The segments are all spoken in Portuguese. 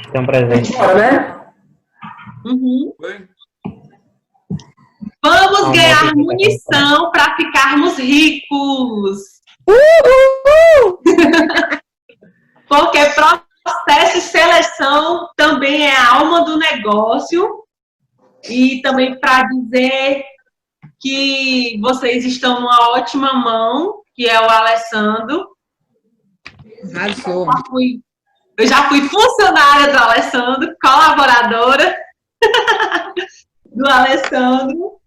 Estão presentes. Bora, né? Uhum. Oi? Vamos ganhar munição para ficarmos ricos. Porque processo de seleção também é a alma do negócio. E também para dizer que vocês estão numa ótima mão, que é o Alessandro. Arrasou. Eu já fui funcionária do Alessandro, colaboradora do Alessandro.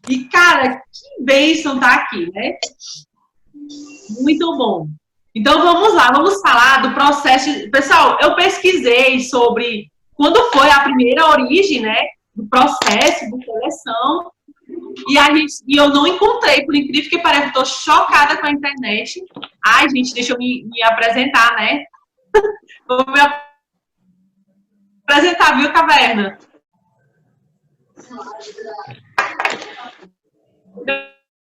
E, cara, que bênção estar aqui, né? Muito bom. Então, vamos lá, vamos falar do processo. Pessoal, eu pesquisei sobre quando foi a primeira origem, né, do processo de seleção. E eu não encontrei, por incrível que pareça, estou chocada com a internet. Ai, gente, deixa eu me apresentar, né? Vou me apresentar, viu, Caverna?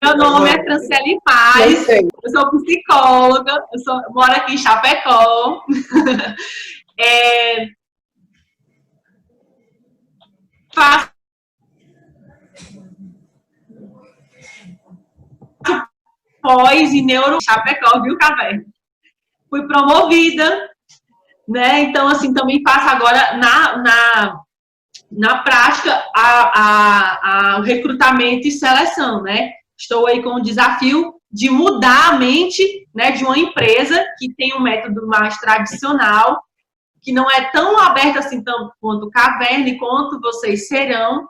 Meu nome é Franciele Paz, eu sou psicóloga, moro aqui em Chapecó. Faço pós em neuro Chapecó, viu, Caverna? Fui promovida, né? Então, assim, também faço agora na prática o recrutamento e seleção, né? Estou aí com o desafio de mudar a mente, né, de uma empresa que tem um método mais tradicional, que não é tão aberto assim quanto Caverna e quanto vocês serão.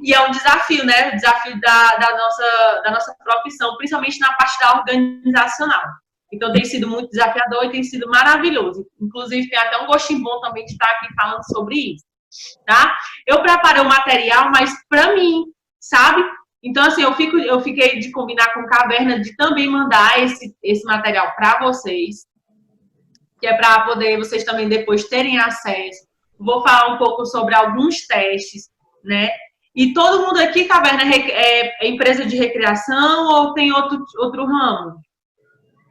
E é um desafio, né? O desafio da nossa profissão, principalmente na parte da organizacional. Então, tem sido muito desafiador e tem sido maravilhoso. Inclusive, tem até um gostinho bom também de estar aqui falando sobre isso, tá? Eu preparei o material, mas para mim, sabe? Então, assim, eu fiquei de combinar com Caverna de também mandar esse material para vocês, que é para poder vocês também depois terem acesso. Vou falar um pouco sobre alguns testes, né? E todo mundo aqui, Caverna, é empresa de recreação ou tem outro ramo?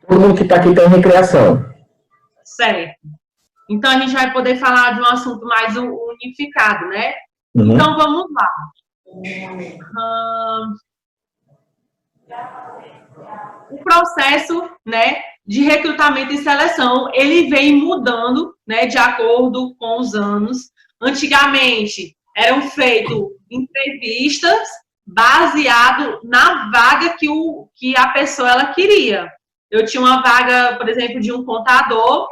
Todo mundo que está aqui tem recreação. Certo. Então, a gente vai poder falar de um assunto mais unificado, né? Uhum. Então, vamos lá. O processo, né, de recrutamento e seleção, ele vem mudando, né, de acordo com os anos. Antigamente, eram feitas entrevistas baseado na vaga que a pessoa ela queria. Eu tinha uma vaga, por exemplo, de um contador,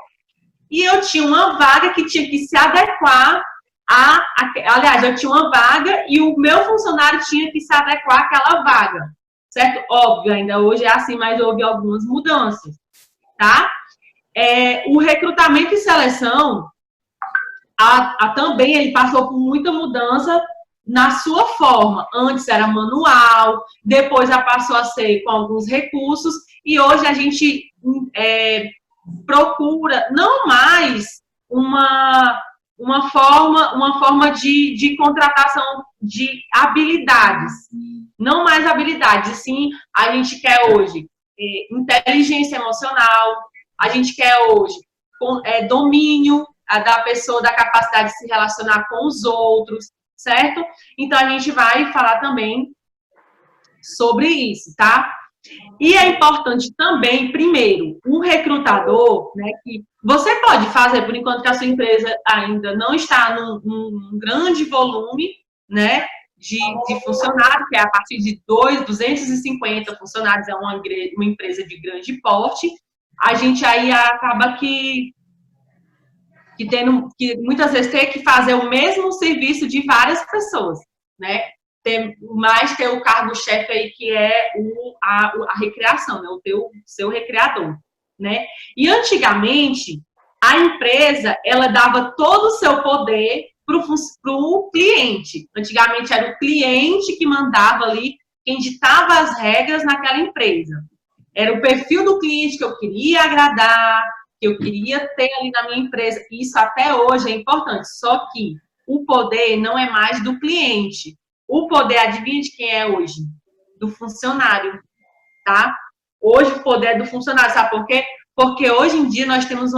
e eu tinha uma vaga que tinha que se adequar aliás, eu tinha uma vaga e o meu funcionário tinha que se adequar àquela vaga, certo? Óbvio, ainda hoje é assim, mas houve algumas mudanças, tá? O recrutamento e seleção, também ele passou por muita mudança na sua forma. Antes era manual, depois já passou a ser com alguns recursos, e hoje a gente procura não mais uma forma de contratação de habilidades. Não mais habilidades, sim, a gente quer hoje inteligência emocional, a gente quer hoje domínio da pessoa, da capacidade de se relacionar com os outros, certo? Então, a gente vai falar também sobre isso, tá? E é importante também, primeiro, o recrutador, né, que você pode fazer, por enquanto que a sua empresa ainda não está num grande volume, né, de funcionários, que é a partir de 250 funcionários, é uma empresa de grande porte, a gente aí acaba que muitas vezes tem que fazer o mesmo serviço de várias pessoas, né? Ter o cargo-chefe aí, que é a recreação, né? O seu recreador, né? E antigamente, a empresa, ela dava todo o seu poder para o cliente. Antigamente, era o cliente que mandava ali, quem ditava as regras naquela empresa. Era o perfil do cliente que eu queria agradar, que eu queria ter ali na minha empresa. Isso até hoje é importante, só que o poder não é mais do cliente. O poder, adivinha de quem é hoje? Do funcionário, tá? Hoje o poder é do funcionário, sabe por quê? Porque hoje em dia nós temos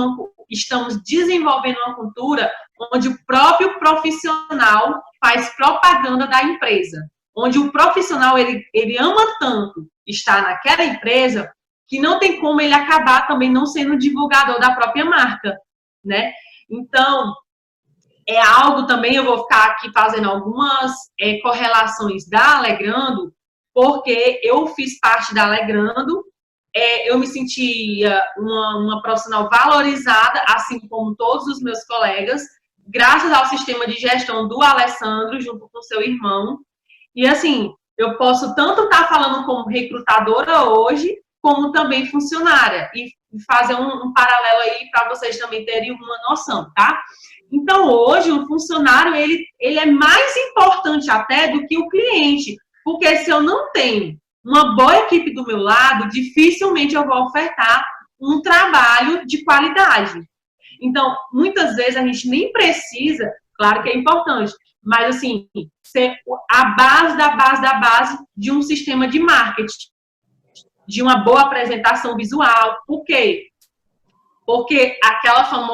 estamos desenvolvendo uma cultura onde o próprio profissional faz propaganda da empresa, onde o profissional ele ama tanto estar naquela empresa que não tem como ele acabar também não sendo divulgador da própria marca, né? Então, é algo também, eu vou ficar aqui fazendo algumas correlações da Alegrando, porque eu fiz parte da Alegrando, eu me sentia uma profissional valorizada, assim como todos os meus colegas, graças ao sistema de gestão do Alessandro, junto com seu irmão. E assim, eu posso tanto estar falando como recrutadora hoje, como também funcionária, e fazer um paralelo aí para vocês também terem uma noção, tá? Então, hoje, o funcionário, ele é mais importante até do que o cliente, porque se eu não tenho uma boa equipe do meu lado, dificilmente eu vou ofertar um trabalho de qualidade. Então, muitas vezes a gente nem precisa, claro que é importante, mas assim, ser a base da base da base de um sistema de marketing, de uma boa apresentação visual. Por quê? Porque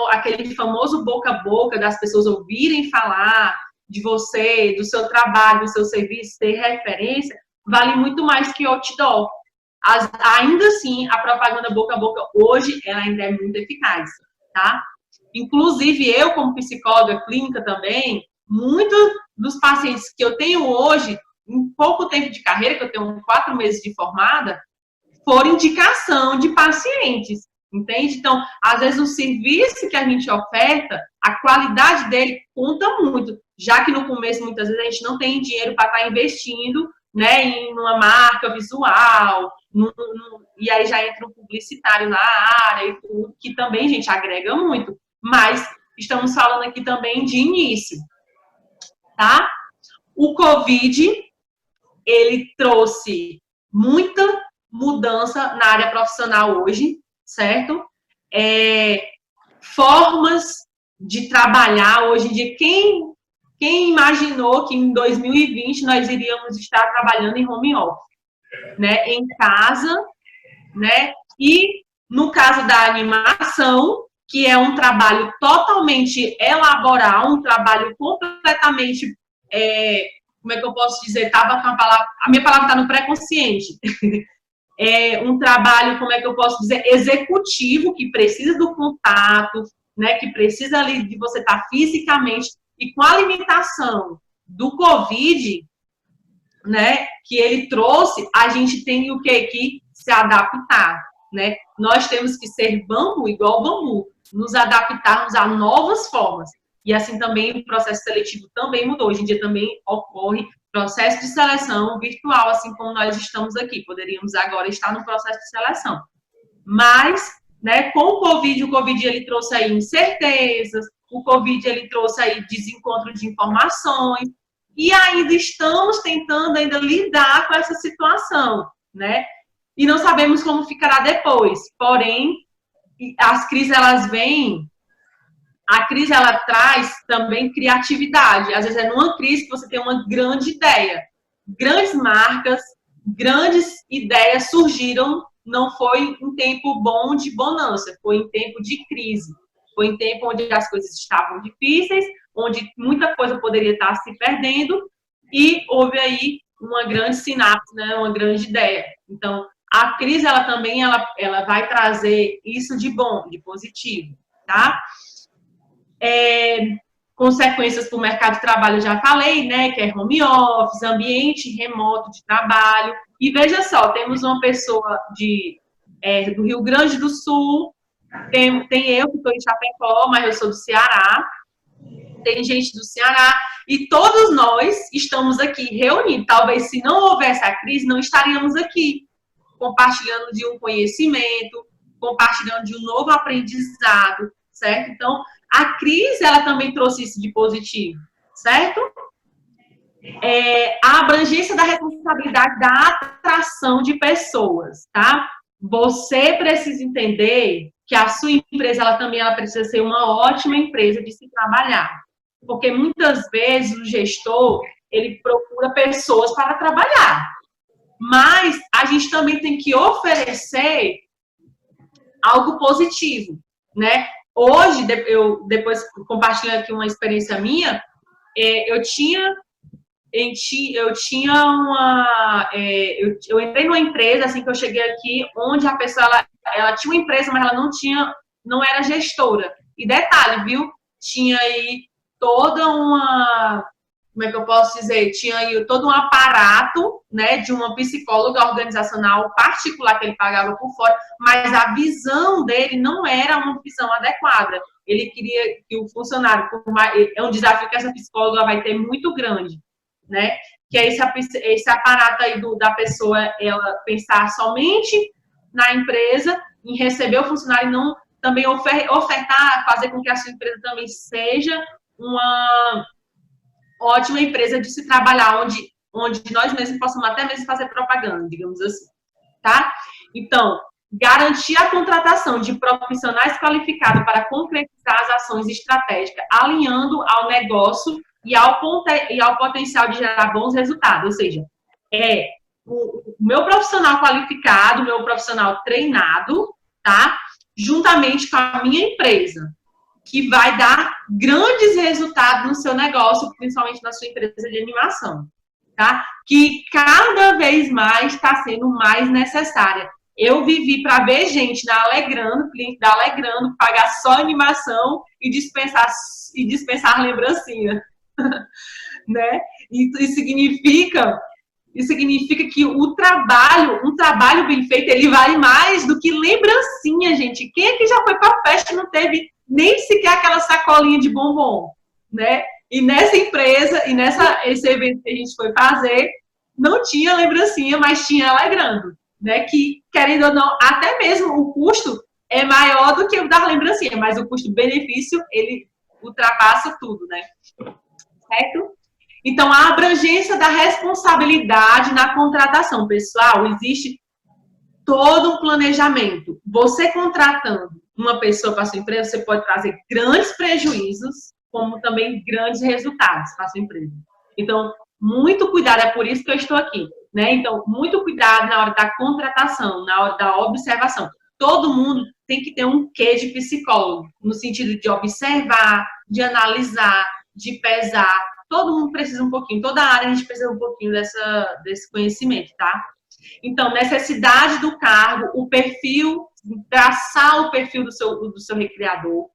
aquele famoso boca a boca das pessoas ouvirem falar de você, do seu trabalho, do seu serviço, ter referência, vale muito mais que outdoor. Ainda assim, a propaganda boca a boca hoje, ela ainda é muito eficaz, tá? Inclusive, eu, como psicóloga clínica também, muitos dos pacientes que eu tenho hoje, em pouco tempo de carreira, que eu tenho 4 meses de formada, foram indicação de pacientes, entende? Então, às vezes, o serviço que a gente oferta, a qualidade dele conta muito, já que no começo, muitas vezes, a gente não tem dinheiro para estar investindo, né, em uma marca visual, e aí já entra um publicitário na área e tudo, que também, gente, agrega muito. Mas estamos falando aqui também de início, tá? O Covid, ele trouxe muita mudança na área profissional hoje, certo? Formas de trabalhar hoje em dia. Quem imaginou que em 2020 nós iríamos estar trabalhando em home office, né? Em casa, né? E no caso da animação, que é um trabalho totalmente elaboral, um trabalho completamente, como é que eu posso dizer? A minha palavra está no pré-consciente. Um trabalho, como é que eu posso dizer, executivo, que precisa do contato, né, que precisa ali de você estar fisicamente, e com a limitação do Covid, né, que ele trouxe, a gente tem o que se adaptar, né? Nós temos que ser bambu, igual bambu, nos adaptarmos a novas formas. E assim também o processo seletivo também mudou. Hoje em dia também ocorre processo de seleção virtual, assim como nós estamos aqui. Poderíamos agora estar no processo de seleção. Mas, né, com o Covid ele trouxe aí incertezas, o Covid ele trouxe aí desencontro de informações, e ainda estamos tentando ainda lidar com essa situação, né? E não sabemos como ficará depois. Porém, as crises, elas vêm, a crise, ela traz também criatividade. Às vezes é numa crise que você tem uma grande ideia. Grandes marcas, grandes ideias surgiram, não foi um tempo bom de bonança, foi em tempo de crise. Foi em tempo onde as coisas estavam difíceis, onde muita coisa poderia estar se perdendo, e houve aí uma grande sinapse, né, uma grande ideia. Então, a crise, ela também ela vai trazer isso de bom, de positivo, tá? Consequências para o mercado de trabalho, eu já falei, né, que é home office, ambiente remoto de trabalho. E veja só, temos uma pessoa do Rio Grande do Sul, tem eu que estou em Chapecó, mas eu sou do Ceará, tem gente do Ceará, e todos nós estamos aqui reunidos. Talvez se não houvesse a crise, não estaríamos aqui, compartilhando de um conhecimento, compartilhando de um novo aprendizado, certo? Então, a crise, ela também trouxe isso de positivo, certo? A abrangência da responsabilidade da atração de pessoas, tá? Você precisa entender que a sua empresa, ela precisa ser uma ótima empresa de se trabalhar. Porque muitas vezes o gestor, ele procura pessoas para trabalhar. Mas a gente também tem que oferecer algo positivo, né? Hoje, eu depois compartilhando aqui uma experiência minha, eu entrei numa empresa, assim que eu cheguei aqui, onde a pessoa, ela tinha uma empresa, mas ela não era gestora. E detalhe, viu? Tinha aí toda uma, como é que eu posso dizer? Tinha aí todo um aparato, né, de uma psicóloga organizacional particular que ele pagava por fora, mas a visão dele não era uma visão adequada. Ele queria que o funcionário, é um desafio que essa psicóloga vai ter muito grande, né? Que é esse aparato aí da pessoa, ela pensar somente na empresa, em receber o funcionário e não também ofertar, fazer com que a sua empresa também seja uma ótima empresa de se trabalhar, onde nós mesmos possamos até mesmo fazer propaganda, digamos assim, tá? Então, garantir a contratação de profissionais qualificados para concretizar as ações estratégicas, alinhando ao negócio e ao potencial de gerar bons resultados. Ou seja, o meu profissional qualificado, o meu profissional treinado, tá? Juntamente com a minha empresa, que vai dar grandes resultados no seu negócio, principalmente na sua empresa de animação, tá? Que cada vez mais está sendo mais necessária. Eu vivi para ver gente da Alegrando, cliente da Alegrando, pagar só animação e dispensar lembrancinha, né? Isso significa que um trabalho bem feito, ele vale mais do que lembrancinha, gente. Quem é que já foi para a festa e não teve nem sequer aquela sacolinha de bombom, né? E nessa empresa, esse evento que a gente foi fazer, não tinha lembrancinha, mas tinha Alegrando, né? Que, querendo ou não, até mesmo o custo é maior do que o da lembrancinha, mas o custo-benefício, ele ultrapassa tudo, né? Certo? Então, a abrangência da responsabilidade na contratação, pessoal, existe todo um planejamento. Você contratando uma pessoa para a sua empresa, você pode trazer grandes prejuízos, como também grandes resultados para a sua empresa. Então, muito cuidado, é por isso que eu estou aqui, né? Então, muito cuidado na hora da contratação, na hora da observação. Todo mundo tem que ter um quê de psicólogo, no sentido de observar, de analisar, de pesar. Todo mundo precisa um pouquinho, toda área a gente precisa um pouquinho desse conhecimento, tá? Então, necessidade do cargo, o perfil, traçar o perfil do seu recreador,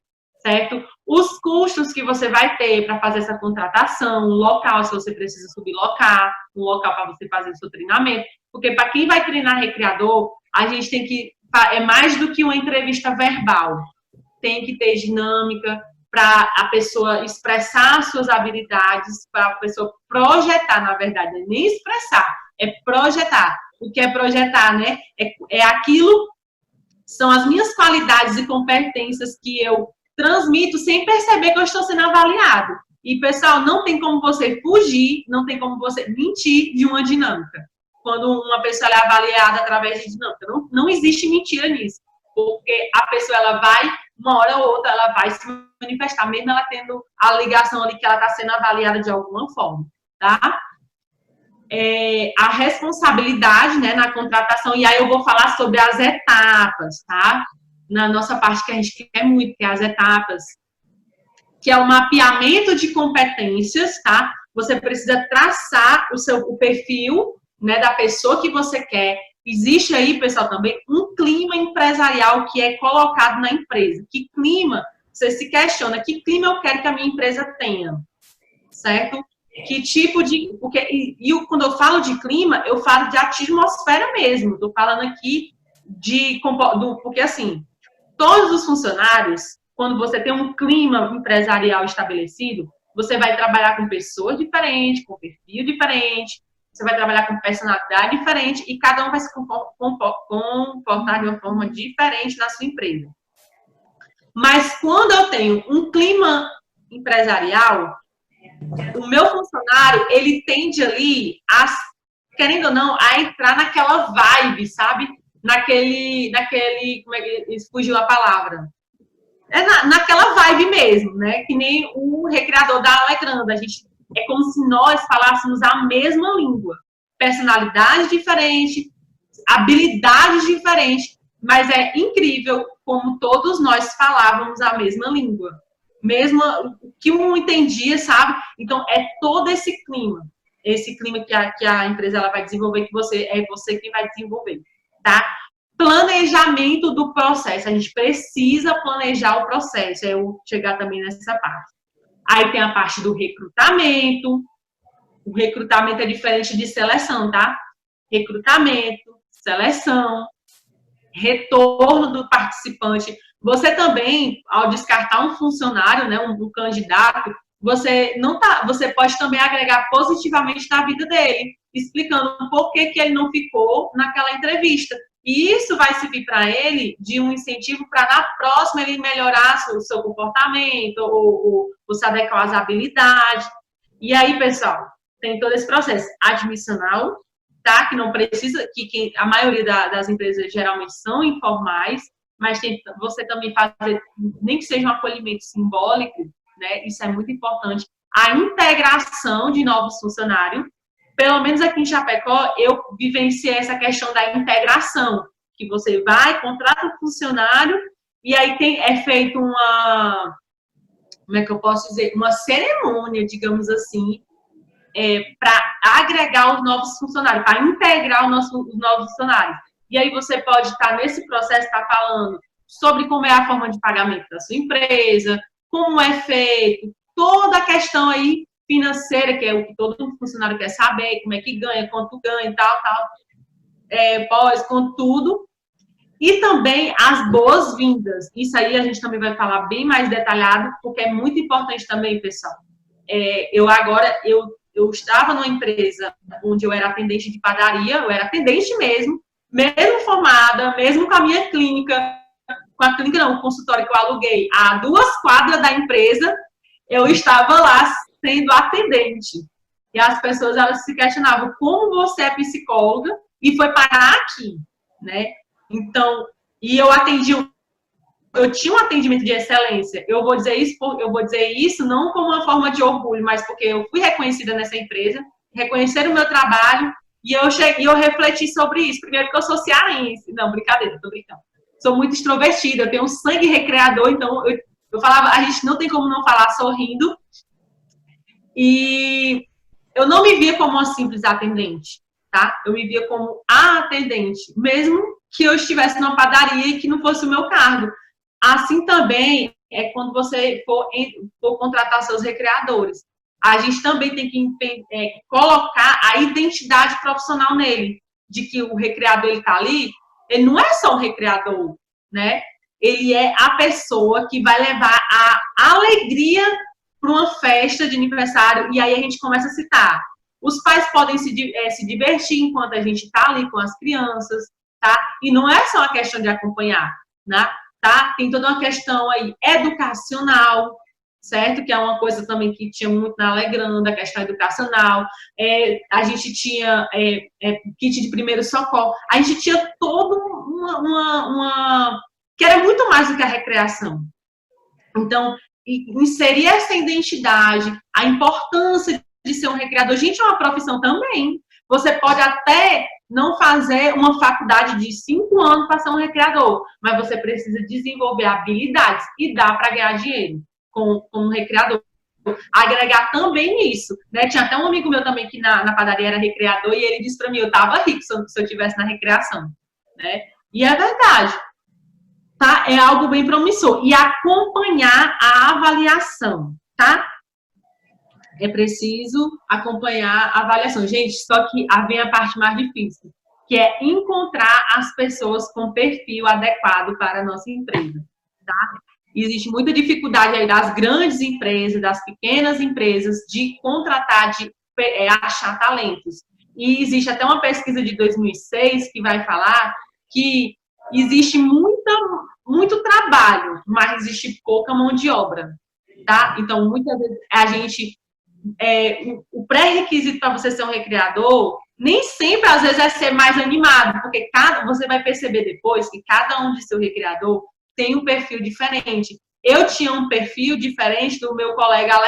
certo? Os custos que você vai ter para fazer essa contratação, o local, se você precisa sublocar, um local para você fazer o seu treinamento, porque para quem vai treinar recreador, a gente tem que, é mais do que uma entrevista verbal, tem que ter dinâmica, para a pessoa expressar suas habilidades, para a pessoa projetar, na verdade, não é nem expressar, é projetar. O que é projetar, né? É aquilo, são as minhas qualidades e competências que eu transmito sem perceber que eu estou sendo avaliado. E, pessoal, não tem como você fugir, não tem como você mentir de uma dinâmica. Quando uma pessoa é avaliada através de dinâmica, não existe mentira nisso. Porque a pessoa, ela vai, uma hora ou outra, ela vai se manifestar, mesmo ela tendo a ligação ali que ela está sendo avaliada de alguma forma, tá? A responsabilidade, né, na contratação, e aí eu vou falar sobre as etapas, tá? Na nossa parte que a gente quer muito, que é as etapas, que é o mapeamento de competências, tá? Você precisa traçar o perfil, né, da pessoa que você quer. Existe aí, pessoal, também um clima empresarial que é colocado na empresa. Que clima? Você se questiona, que clima eu quero que a minha empresa tenha, certo? Que tipo de... Quando eu falo de clima, eu falo de atmosfera mesmo. Estou falando aqui porque, assim, todos os funcionários, quando você tem um clima empresarial estabelecido, você vai trabalhar com pessoas diferentes, com perfil diferente, você vai trabalhar com personalidade diferente e cada um vai se comportar de uma forma diferente na sua empresa. Mas quando eu tenho um clima empresarial, o meu funcionário, ele tende ali, querendo ou não, a entrar naquela vibe, sabe? Naquele como é que fugiu a palavra? Naquela vibe mesmo, né? Que nem o recreador da Alegrando. É como se nós falássemos a mesma língua. Personalidade diferente, habilidades diferentes, mas é incrível como todos nós falávamos a mesma língua. Mesmo o que um entendia, sabe? Então, é todo esse clima que a empresa ela vai desenvolver, que é você quem vai desenvolver, tá? Planejamento do processo. A gente precisa planejar o processo. Eu vou chegar também nessa parte. Aí tem a parte do recrutamento. O recrutamento é diferente de seleção, tá? Recrutamento, seleção, retorno do participante. Você também, ao descartar um funcionário, né, um candidato, você pode também agregar positivamente na vida dele, explicando por que ele não ficou naquela entrevista. E isso vai servir para ele de um incentivo para na próxima ele melhorar o seu comportamento, ou se adequar às habilidades. E aí, pessoal, tem todo esse processo admissional, tá? Que não precisa, que a maioria das empresas geralmente são informais, mas você também fazer, nem que seja um acolhimento simbólico, né? Isso é muito importante. A integração de novos funcionários, pelo menos aqui em Chapecó, eu vivenciei essa questão da integração, que você vai, contrata um funcionário, e aí é feito como é que eu posso dizer? Uma cerimônia, digamos assim, para agregar os novos funcionários, para integrar os novos funcionários. E aí você pode estar nesse processo, estar falando sobre como é a forma de pagamento da sua empresa, como é feito, toda a questão aí financeira, que é o que todo funcionário quer saber, como é que ganha, quanto ganha e tal, com tudo. E também as boas-vindas. Isso aí a gente também vai falar bem mais detalhado, porque é muito importante também, pessoal. Eu estava numa empresa onde eu era atendente de padaria, eu era atendente mesmo formada, mesmo com a minha clínica, o consultório que eu aluguei a 2 quadras da empresa, eu estava lá sendo atendente. E as pessoas, elas se questionavam, como você é psicóloga e foi parar aqui, né? Então, e eu tinha um atendimento de excelência. Eu vou dizer isso não como uma forma de orgulho, mas porque eu fui reconhecida nessa empresa, reconheceram o meu trabalho, e eu refleti sobre isso. Primeiro, porque eu sou cearense. Não, brincadeira, tô brincando. Sou muito extrovertida, eu tenho um sangue recreador, então eu falava, a gente não tem como não falar sorrindo. E eu não me via como uma simples atendente, tá? Eu me via como a atendente, mesmo que eu estivesse numa padaria e que não fosse o meu cargo. Assim também é quando você for contratar seus recreadores. A gente também tem que colocar a identidade profissional nele, de que o recreador está ali, ele não é só um recreador, né? Ele é a pessoa que vai levar a alegria para uma festa de aniversário, e aí a gente começa a citar. Os pais podem se divertir enquanto a gente está ali com as crianças, tá? E não é só uma questão de acompanhar, né? Tá? Tem toda uma questão aí educacional, certo? Que é uma coisa também que tinha muito na Alegrando, a questão educacional. A gente tinha kit de primeiro socorro. A gente tinha toda que era muito mais do que a recreação. Então, inserir essa identidade, a importância de ser um recreador. Gente, é uma profissão também. Você pode até não fazer uma faculdade de 5 anos para ser um recreador, mas você precisa desenvolver habilidades e dá para ganhar dinheiro como um recreador. Agregar também isso, né? Tinha até um amigo meu também que na padaria era recreador e ele disse para mim, eu tava rico se eu estivesse na recreação, né? E é verdade, tá? É algo bem promissor. E acompanhar a avaliação, tá? É preciso acompanhar a avaliação. Gente, só que vem a parte mais difícil, que é encontrar as pessoas com perfil adequado para a nossa empresa, tá? Existe muita dificuldade aí das grandes empresas, das pequenas empresas, de contratar, de achar talentos. E existe até uma pesquisa de 2006 que vai falar que existe muito trabalho, mas existe pouca mão de obra, tá? Então, muitas vezes a gente... o pré-requisito para você ser um recreador, nem sempre, às vezes, é ser mais animado, porque você vai perceber depois que cada um de seu recreador tem um perfil diferente. Eu tinha um perfil diferente do meu colega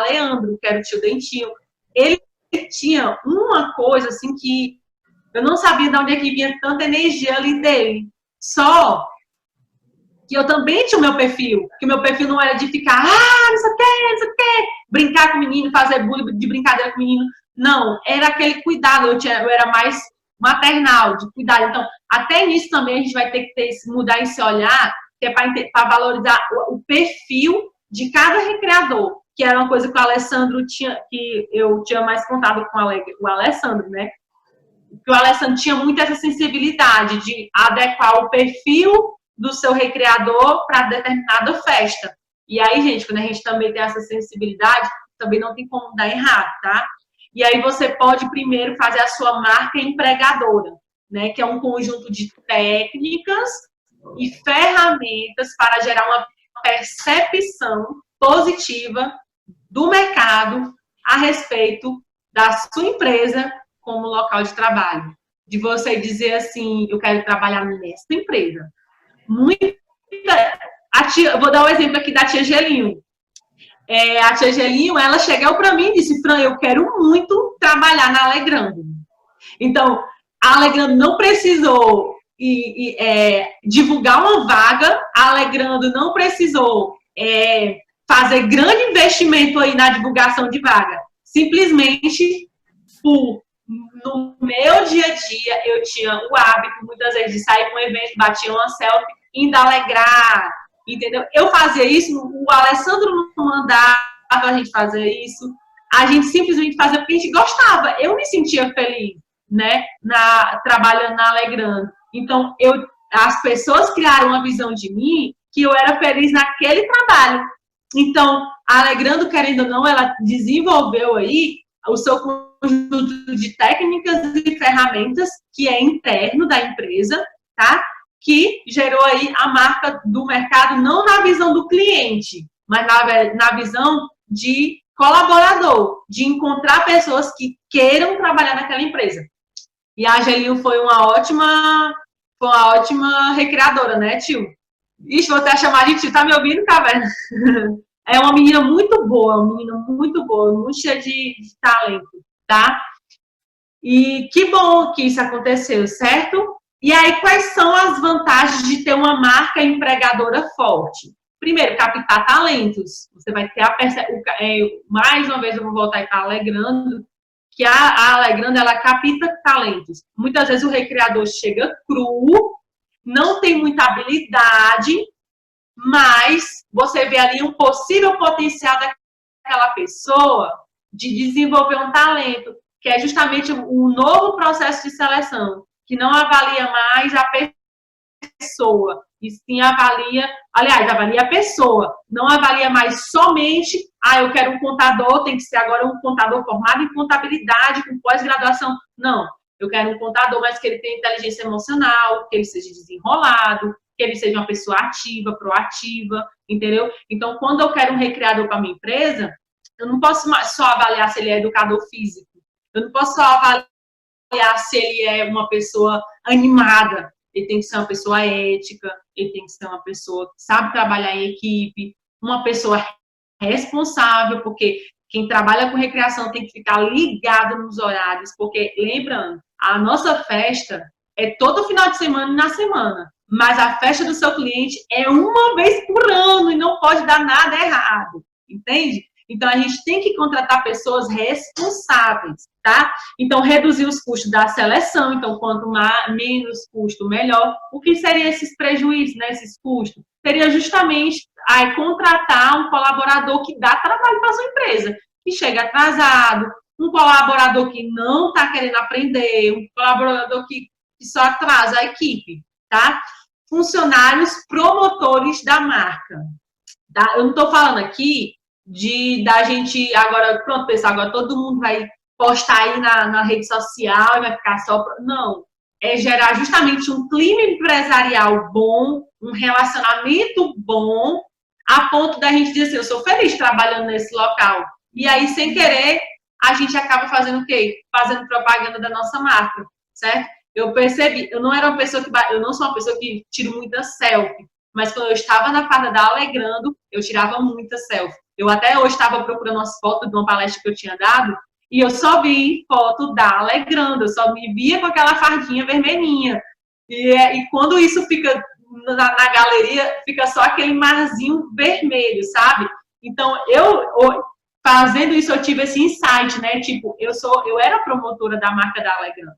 Leandro, que era o tio Dentinho. Ele tinha uma coisa, assim, que eu não sabia de onde é que vinha tanta energia ali dele. Só que eu também tinha o meu perfil, que o meu perfil não era de ficar, não sei o quê, não sei o quê, brincar com o menino, fazer bullying de brincadeira com o menino. Não, era aquele cuidado, eu era mais maternal, de cuidado. Então, até nisso também a gente vai ter que mudar esse olhar, que é para valorizar o perfil de cada recreador, que era uma coisa que o Alessandro tinha, que eu tinha mais contato com o Alessandro, né? Que o Alessandro tinha muito essa sensibilidade de adequar o perfil do seu recreador para determinada festa. E aí, gente, quando a gente também tem essa sensibilidade, também não tem como dar errado, tá? E aí você pode primeiro fazer a sua marca empregadora, né? Que é um conjunto de técnicas e ferramentas para gerar uma percepção positiva do mercado a respeito da sua empresa como local de trabalho. De você dizer assim, eu quero trabalhar nessa empresa. Vou dar um exemplo aqui da tia Gelinho. A tia Gelinho, ela chegou para mim e disse, Fran, eu quero muito trabalhar na Alegrando. Então, a Alegrando não precisou divulgar uma vaga, a Alegrando não precisou fazer grande investimento aí na divulgação de vaga. Simplesmente, no meu dia a dia, eu tinha o hábito, muitas vezes, de sair para um evento, batia uma selfie, indo alegrar, entendeu? Eu fazia isso, o Alessandro não mandava a gente fazer isso, a gente simplesmente fazia porque a gente gostava, eu me sentia feliz, né, trabalhando na Alegrando. Então, as pessoas criaram uma visão de mim que eu era feliz naquele trabalho. Então, a Alegrando, querendo ou não, ela desenvolveu aí o seu conjunto de técnicas e ferramentas que é interno da empresa, tá? Que gerou aí a marca do mercado, não na visão do cliente, mas na visão de colaborador, de encontrar pessoas que queiram trabalhar naquela empresa. E a Angelinho foi uma ótima recreadora, né, tio? Ixi, vou até chamar de tio, tá me ouvindo, Caverna? É uma menina muito boa, muito cheia de talento, tá? E que bom que isso aconteceu, certo? E aí, quais são as vantagens de ter uma marca empregadora forte? Primeiro, captar talentos. Você vai ter mais uma vez eu vou voltar para a Alegrando, que a Alegrando, ela capta talentos. Muitas vezes o recreador chega cru, não tem muita habilidade, mas você vê ali um possível potencial daquela pessoa de desenvolver um talento, que é justamente um novo processo de seleção, que não avalia mais a pessoa, e sim avalia a pessoa, não avalia mais somente, eu quero um contador, tem que ser agora um contador formado em contabilidade, com pós-graduação. Não, eu quero um contador, mas que ele tenha inteligência emocional, que ele seja desenrolado, que ele seja uma pessoa ativa, proativa, entendeu? Então, quando eu quero um recreador para minha empresa, eu não posso só avaliar se ele é educador físico, eu não posso só avaliar se ele é uma pessoa animada, ele tem que ser uma pessoa ética, ele tem que ser uma pessoa que sabe trabalhar em equipe, uma pessoa responsável, porque quem trabalha com recreação tem que ficar ligado nos horários, porque, lembrando, a nossa festa é todo final de semana e na semana, mas a festa do seu cliente é uma vez por ano e não pode dar nada errado, entende? Então, a gente tem que contratar pessoas responsáveis, tá? Então, reduzir os custos da seleção. Então, quanto menos custo, melhor. O que seriam esses prejuízos, né? Esses custos? Seria justamente contratar um colaborador que dá trabalho para a sua empresa, que chega atrasado, um colaborador que não está querendo aprender, um colaborador que só atrasa a equipe, tá? Funcionários promotores da marca. Tá? Eu não estou falando aqui da gente agora, pronto, pessoal, agora todo mundo vai postar aí na rede social e vai ficar só... Não, é gerar justamente um clima empresarial bom, um relacionamento bom, a ponto da gente dizer assim, eu sou feliz trabalhando nesse local. E aí, sem querer, a gente acaba fazendo o quê? Fazendo propaganda da nossa marca, certo? Eu percebi, eu não sou uma pessoa que tiro muita selfie, mas quando eu estava na farda da Alegrando, eu tirava muita selfie. Eu até hoje estava procurando umas fotos de uma palestra que eu tinha dado e eu só vi foto da Alegrando, eu só me via com aquela fardinha vermelhinha. E quando isso fica na galeria fica só aquele marzinho vermelho, sabe? Então, fazendo isso, eu tive esse insight, né? Tipo, eu era promotora da marca da Alegrando.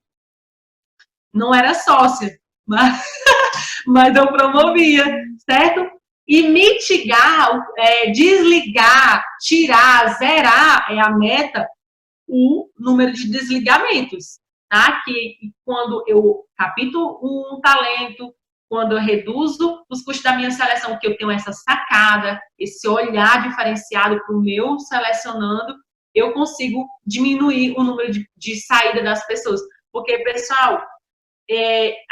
Não era sócia, mas eu promovia, certo? E mitigar, desligar, tirar, zerar é a meta, o número de desligamentos, tá? Que quando eu capto um talento, quando eu reduzo os custos da minha seleção, que eu tenho essa sacada, esse olhar diferenciado para o meu selecionando, eu consigo diminuir o número de saída das pessoas. Porque, pessoal,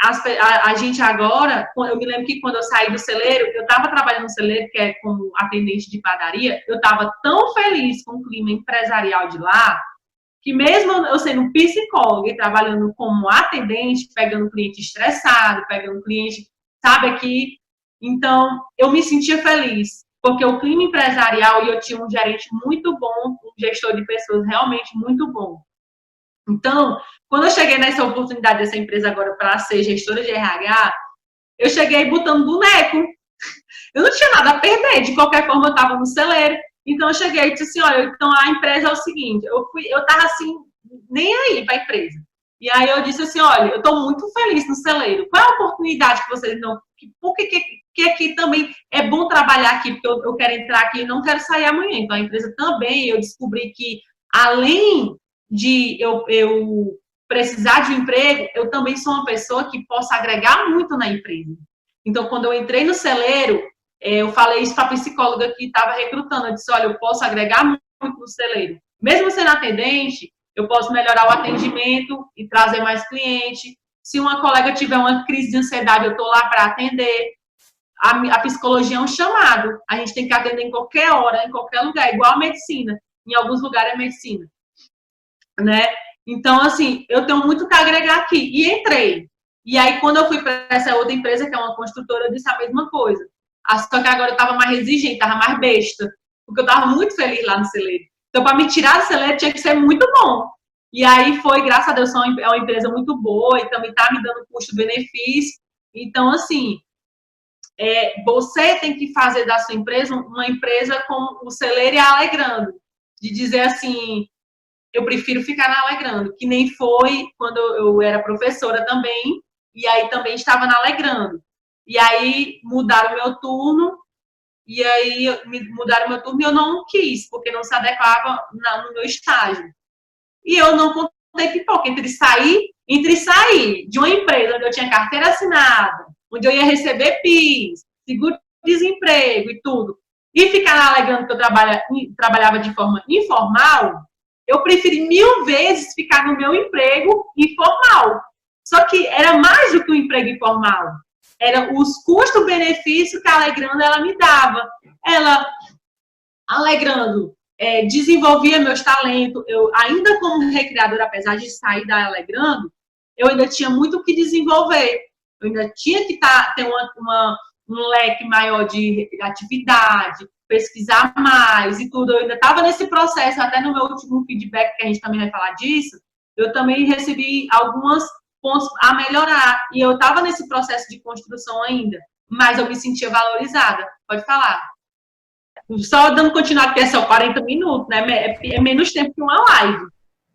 a gente agora, eu me lembro que quando eu saí do celeiro, eu estava trabalhando no celeiro, que é como atendente de padaria, eu estava tão feliz com o clima empresarial de lá, que mesmo eu sendo psicóloga e trabalhando como atendente, pegando cliente estressado, pegando cliente, sabe, aqui, então eu me sentia feliz, porque o clima empresarial, e eu tinha um gerente muito bom, um gestor de pessoas realmente muito bom. Então, quando eu cheguei nessa oportunidade dessa empresa agora para ser gestora de RH, eu cheguei botando boneco. Eu não tinha nada a perder, de qualquer forma eu estava no celeiro. Então eu cheguei e disse assim, olha, então a empresa é o seguinte, eu estava assim, nem aí para a empresa. E aí eu disse assim, olha, eu estou muito feliz no celeiro. Qual é a oportunidade que vocês não... Por que aqui também é bom trabalhar aqui, porque eu quero entrar aqui e não quero sair amanhã. Então a empresa também, eu descobri que além de eu precisar de um emprego, eu também sou uma pessoa que possa agregar muito na empresa. Então, quando eu entrei no celeiro, eu falei isso para a psicóloga que estava recrutando. Eu disse, olha, eu posso agregar muito no celeiro. Mesmo sendo atendente, eu posso melhorar o atendimento e trazer mais cliente. Se uma colega tiver uma crise de ansiedade, eu estou lá para atender. A psicologia é um chamado. A gente tem que atender em qualquer hora, em qualquer lugar, igual a medicina. Em alguns lugares é medicina. Né? Então, assim, eu tenho muito que agregar aqui. E entrei. E aí, quando eu fui para essa outra empresa, que é uma construtora, eu disse a mesma coisa. Só que agora eu estava mais exigente, estava mais besta. Porque eu estava muito feliz lá no celeiro. Então, para me tirar do celeiro, tinha que ser muito bom. E aí foi, graças a Deus, é uma empresa muito boa e também está me dando custo-benefício. Então, assim, você tem que fazer da sua empresa uma empresa com o celeiro e a Alegrando. De dizer assim, eu prefiro ficar na Alegrando, que nem foi quando eu era professora também, e aí também estava na Alegrando. E aí mudaram o meu turno, e eu não quis, porque não se adequava no meu estágio. E eu não contei pipoca entre sair de uma empresa onde eu tinha carteira assinada, onde eu ia receber PIS, seguro-desemprego e tudo, e ficar na Alegrando, que eu trabalhava de forma informal, eu preferi 1000 vezes ficar no meu emprego informal. Só que era mais do que um emprego informal. Era os custos-benefícios que a Alegrando ela me dava. Ela, Alegrando, desenvolvia meus talentos. Eu, ainda como recreadora, apesar de sair da Alegrando, eu ainda tinha muito o que desenvolver. Eu ainda tinha que ter um leque maior de atividade, pesquisar mais e tudo. Eu ainda estava nesse processo, até no meu último feedback, que a gente também vai falar disso, eu também recebi alguns pontos a melhorar. E eu estava nesse processo de construção ainda, mas eu me sentia valorizada. Pode falar. Só dando continuidade, porque é só 40 minutos, né? É menos tempo que uma live.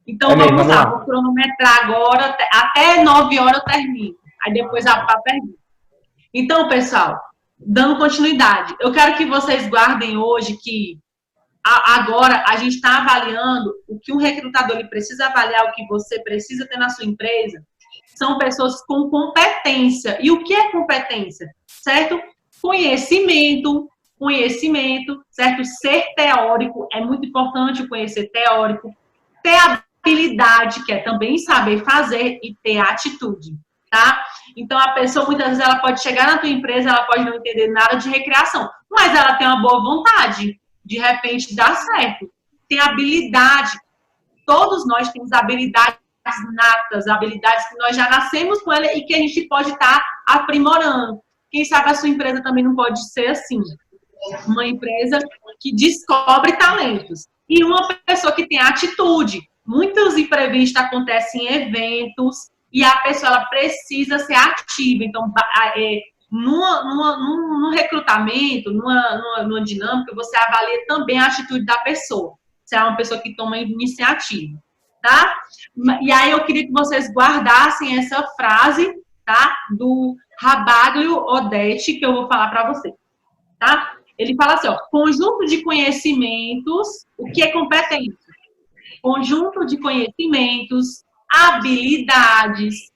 Então, vamos lá. Vou cronometrar agora, até 9 horas eu termino. Aí depois a pergunta. Então, pessoal, dando continuidade, eu quero que vocês guardem hoje que agora a gente está avaliando o que um recrutador ele precisa avaliar, o que você precisa ter na sua empresa, são pessoas com competência. E o que é competência? Certo? Conhecimento, certo? Ser teórico, é muito importante o conhecer teórico, ter habilidade, que é também saber fazer, e ter atitude, tá? Então, a pessoa, muitas vezes, ela pode chegar na tua empresa, ela pode não entender nada de recreação, mas ela tem uma boa vontade, de repente dá certo. Tem habilidade, todos nós temos habilidades natas, habilidades que nós já nascemos com ela e que a gente pode estar aprimorando. Quem sabe a sua empresa também não pode ser assim, uma empresa que descobre talentos. E uma pessoa que tem atitude. Muitos imprevistos acontecem em eventos e a pessoa ela precisa ser ativa. Então, no recrutamento, numa dinâmica, você avalia também a atitude da pessoa. Se é uma pessoa que toma iniciativa, tá? E aí eu queria que vocês guardassem essa frase, tá? Do Rabaglio Odetti, que eu vou falar para vocês, tá? Ele fala assim, ó, conjunto de conhecimentos, o que é competência? Conjunto de conhecimentos, habilidades,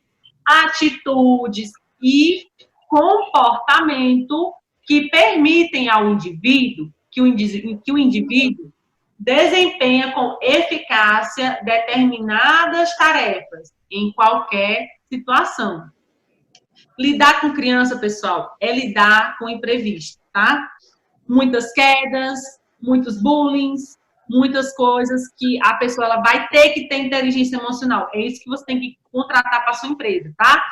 atitudes e comportamento que permitem ao indivíduo, que o indivíduo desempenha com eficácia determinadas tarefas em qualquer situação. Lidar com criança, pessoal, é lidar com imprevisto, tá? Muitas quedas, muitos bullying, muitas coisas que a pessoa ela vai ter que ter inteligência emocional. É isso que você tem que contratar para a sua empresa, tá?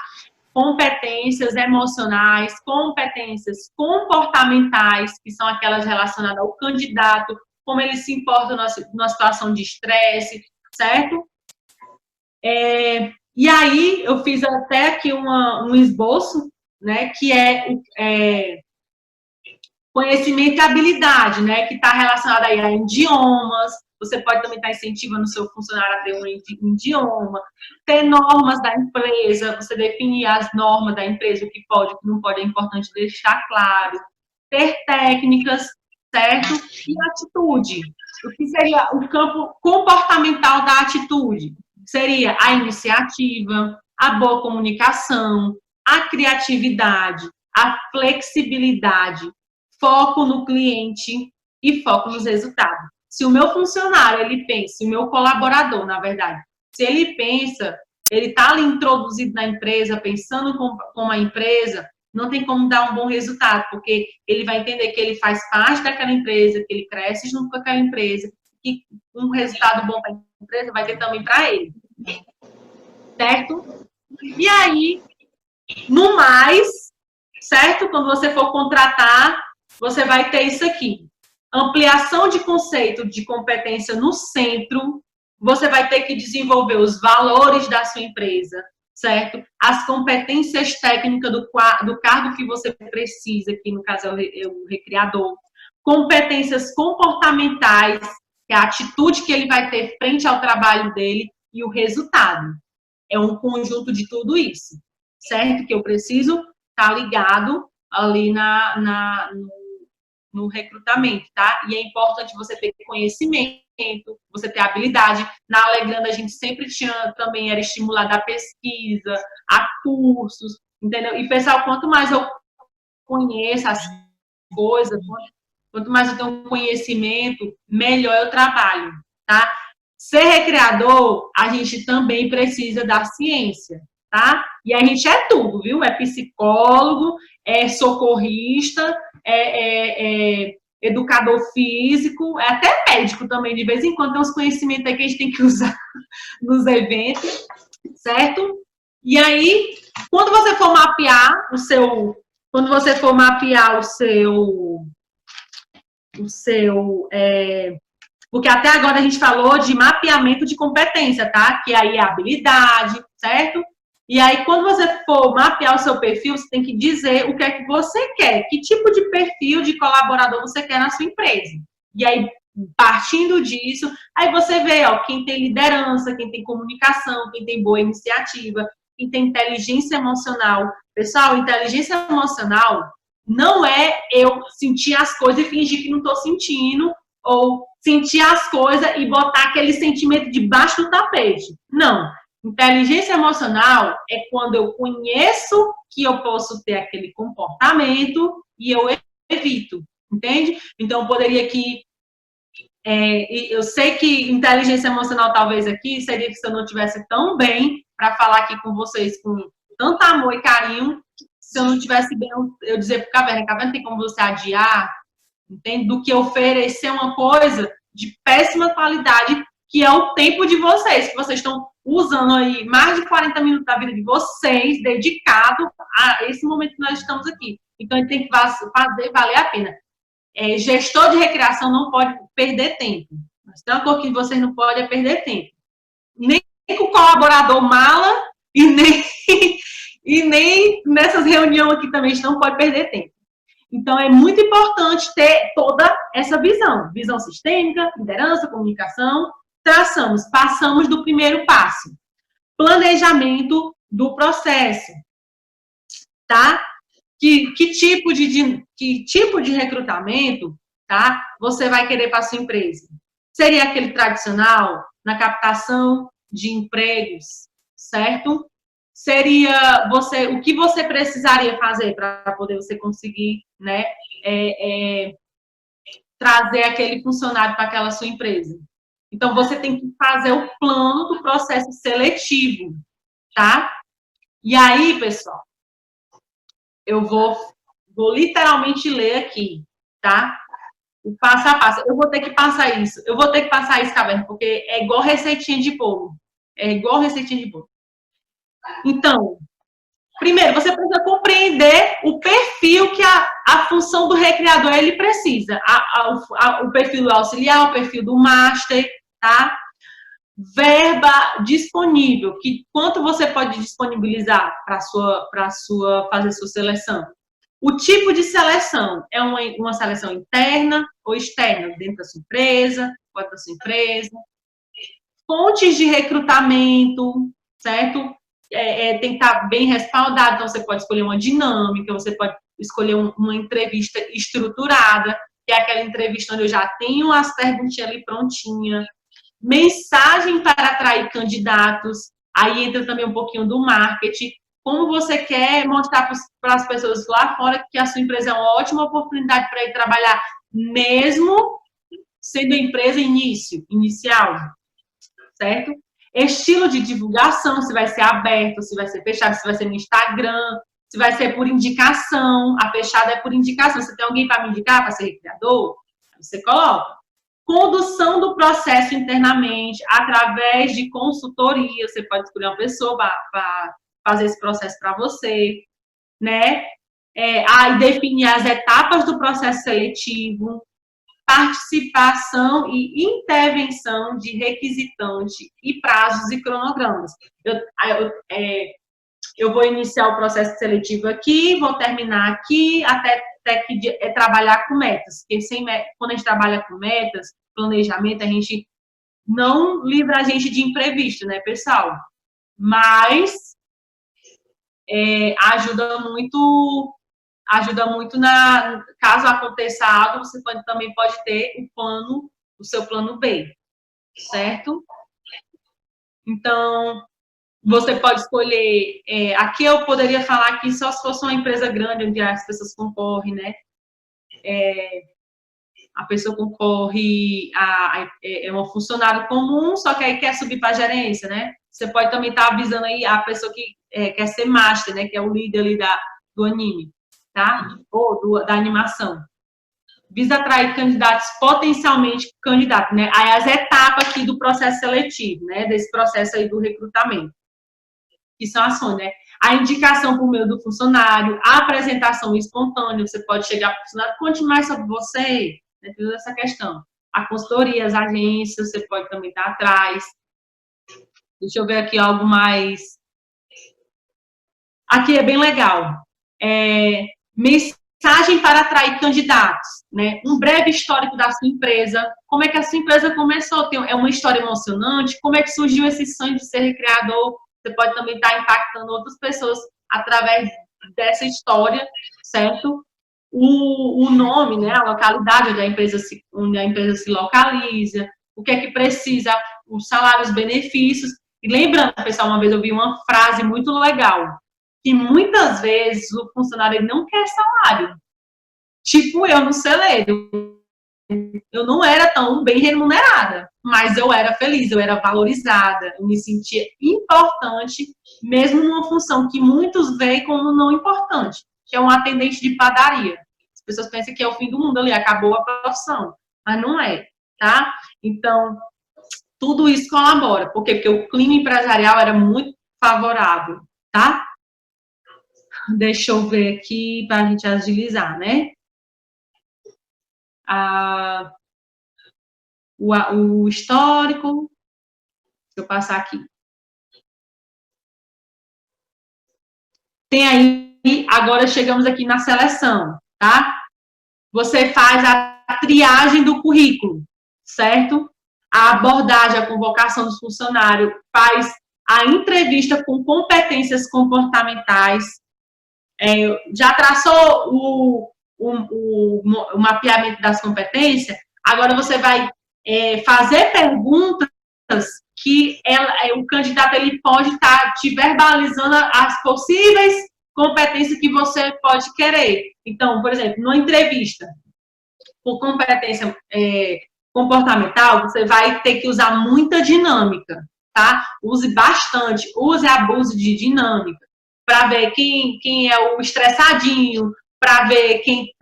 Competências emocionais, competências comportamentais, que são aquelas relacionadas ao candidato, como ele se importa numa situação de estresse, certo? E aí, eu fiz até aqui um esboço, né, que é conhecimento e habilidade, né, que está relacionado aí a idiomas. Você pode também estar incentivando o seu funcionário a ter um idioma, ter normas da empresa, você definir as normas da empresa, o que pode, o que não pode, é importante deixar claro. Ter técnicas, certo? E atitude. O que seria o campo comportamental da atitude? Seria a iniciativa, a boa comunicação, a criatividade, a flexibilidade, foco no cliente e foco nos resultados. Se o meu funcionário, ele pensa, se o meu colaborador, na verdade, se ele pensa, ele está ali introduzido na empresa, pensando como a empresa, não tem como dar um bom resultado, porque ele vai entender que ele faz parte daquela empresa, que ele cresce junto com aquela empresa, que um resultado bom para a empresa vai ter também para ele. Certo? E aí, no mais, certo? Quando você for contratar, você vai ter isso aqui. Ampliação de conceito de competência no centro, você vai ter que desenvolver os valores da sua empresa, certo? As competências técnicas do cargo que você precisa, que no caso é o recreador. Competências comportamentais, que é a atitude que ele vai ter frente ao trabalho dele e o resultado. É um conjunto de tudo isso, certo? Que eu preciso estar ligado ali no recrutamento, tá? E é importante você ter conhecimento, você ter habilidade. Na Alegrando, a gente sempre também era estimulada a pesquisa, a cursos, entendeu? E, pessoal, quanto mais eu conheço as coisas, quanto mais eu tenho conhecimento, melhor eu trabalho, tá? Ser recreador, a gente também precisa da ciência, tá? E a gente é tudo, viu? É psicólogo, é socorrista, é educador físico, é até médico também. De vez em quando tem uns conhecimentos aí que a gente tem que usar nos eventos, certo? E aí, quando você for mapear porque até agora a gente falou de mapeamento de competência, tá? Que aí é habilidade, certo? E aí, quando você for mapear o seu perfil, você tem que dizer o que é que você quer, que tipo de perfil de colaborador você quer na sua empresa. E aí, partindo disso, aí você vê, ó, quem tem liderança, quem tem comunicação, quem tem boa iniciativa, quem tem inteligência emocional. Pessoal, inteligência emocional não é eu sentir as coisas e fingir que não estou sentindo, ou sentir as coisas e botar aquele sentimento debaixo do tapete. Não. Inteligência emocional é quando eu conheço que eu posso ter aquele comportamento e eu evito, entende? Então, eu poderia aqui... eu sei que inteligência emocional, talvez aqui, seria se eu não estivesse tão bem para falar aqui com vocês com tanto amor e carinho, se eu não estivesse bem, eu dizer para o Caverna tem como você adiar, entende? Do que oferecer uma coisa de péssima qualidade, que é o tempo de vocês, que vocês estão usando aí mais de 40 minutos da vida de vocês, dedicado a esse momento que nós estamos aqui. Então, a gente tem que fazer valer a pena. Gestor de recreação não pode perder tempo. Mas tem uma coisa que vocês não podem perder tempo. Nem com o colaborador mala e E nem nessas reuniões aqui também a gente não pode perder tempo. Então, é muito importante ter toda essa visão. Visão sistêmica, liderança, comunicação. Passamos do primeiro passo. Planejamento do processo. Tá? Que tipo de recrutamento, tá? Você vai querer para a sua empresa? Seria aquele tradicional na captação de empregos, certo? Seria o que você precisaria fazer para poder você conseguir, né, trazer aquele funcionário para aquela sua empresa. Então, você tem que fazer o plano do processo seletivo, tá? E aí, pessoal, eu vou literalmente ler aqui, tá? O passo a passo. Eu vou ter que passar isso. Caverna, porque é igual receitinha de bolo. É igual receitinha de bolo. Então, primeiro, você precisa compreender o perfil que a função do recreador ele precisa. O perfil do auxiliar, o perfil do master, tá? Verba disponível, que quanto você pode disponibilizar para fazer sua seleção. O tipo de seleção é uma seleção interna ou externa, dentro da sua empresa, fora da sua empresa. Fontes de recrutamento, certo? Tem que estar bem respaldado, então você pode escolher uma dinâmica, você pode escolher uma entrevista estruturada, que é aquela entrevista onde eu já tenho as perguntinhas ali prontinhas. Mensagem para atrair candidatos, aí entra também um pouquinho do marketing, como você quer mostrar para as pessoas lá fora que a sua empresa é uma ótima oportunidade para ir trabalhar, mesmo sendo empresa inicial, certo? Estilo de divulgação, se vai ser aberto, se vai ser fechado, se vai ser no Instagram, se vai ser por indicação, a fechada é por indicação, você tem alguém para me indicar para ser recreador? Você coloca. Condução do processo internamente, através de consultoria, você pode escolher uma pessoa para fazer esse processo para você, né? Aí definir as etapas do processo seletivo, participação e intervenção de requisitante e prazos e cronogramas. Eu vou iniciar o processo seletivo aqui, vou terminar aqui, até que trabalhar com metas. Porque quando a gente trabalha com metas, planejamento, a gente não livra a gente de imprevisto, né, pessoal? Mas ajuda muito caso aconteça algo, você também pode ter o seu plano B, certo? Então, você pode escolher, aqui eu poderia falar que só se fosse uma empresa grande, onde as pessoas concorrem, né? A pessoa concorre é um funcionário comum, só que aí quer subir para a gerência, né? Você pode também estar avisando aí a pessoa que quer ser master, né? Que é o líder ali do anime, tá? Ou da animação. Visa atrair candidatos, potencialmente candidatos, né? Aí as etapas aqui do processo seletivo, né? Desse processo aí do recrutamento. Que são ações, né? A indicação por meio do funcionário, a apresentação espontânea, você pode chegar para o funcionário, conte mais sobre você, né? Toda essa questão. A consultoria, as agências, você pode também estar atrás. Deixa eu ver aqui algo mais. Aqui é bem legal. Mensagem para atrair candidatos, né? Um breve histórico da sua empresa. Como é que a sua empresa começou? É uma história emocionante? Como é que surgiu esse sonho de ser recreador? Você pode também estar impactando outras pessoas através dessa história, certo? O nome, né? A localidade onde a empresa se localiza, o que é que precisa, os salários, benefícios. E lembrando, pessoal, uma vez eu vi uma frase muito legal, que muitas vezes o funcionário ele não quer salário. Tipo eu no celeiro. Eu não era tão bem remunerada, mas eu era feliz, eu era valorizada, eu me sentia importante, mesmo numa função que muitos veem como não importante, que é um atendente de padaria. As pessoas pensam que é o fim do mundo ali, acabou a profissão, mas não é, tá? Então, tudo isso colabora. Por quê? Porque o clima empresarial era muito favorável, tá? Deixa eu ver aqui para a gente agilizar, né? O histórico. Deixa eu passar aqui. tem aí, agora chegamos aqui na seleção, tá? Você faz a triagem do currículo, certo? A abordagem, a convocação dos funcionários, faz a entrevista com competências comportamentais, já traçou o mapeamento das competências, agora você vai fazer perguntas que o candidato ele pode estar te verbalizando as possíveis competências que você pode querer. Então, por exemplo, numa entrevista por competência comportamental, você vai ter que usar muita dinâmica, tá? Use bastante, use e abuse de dinâmica, para ver quem é o estressadinho, para ver quem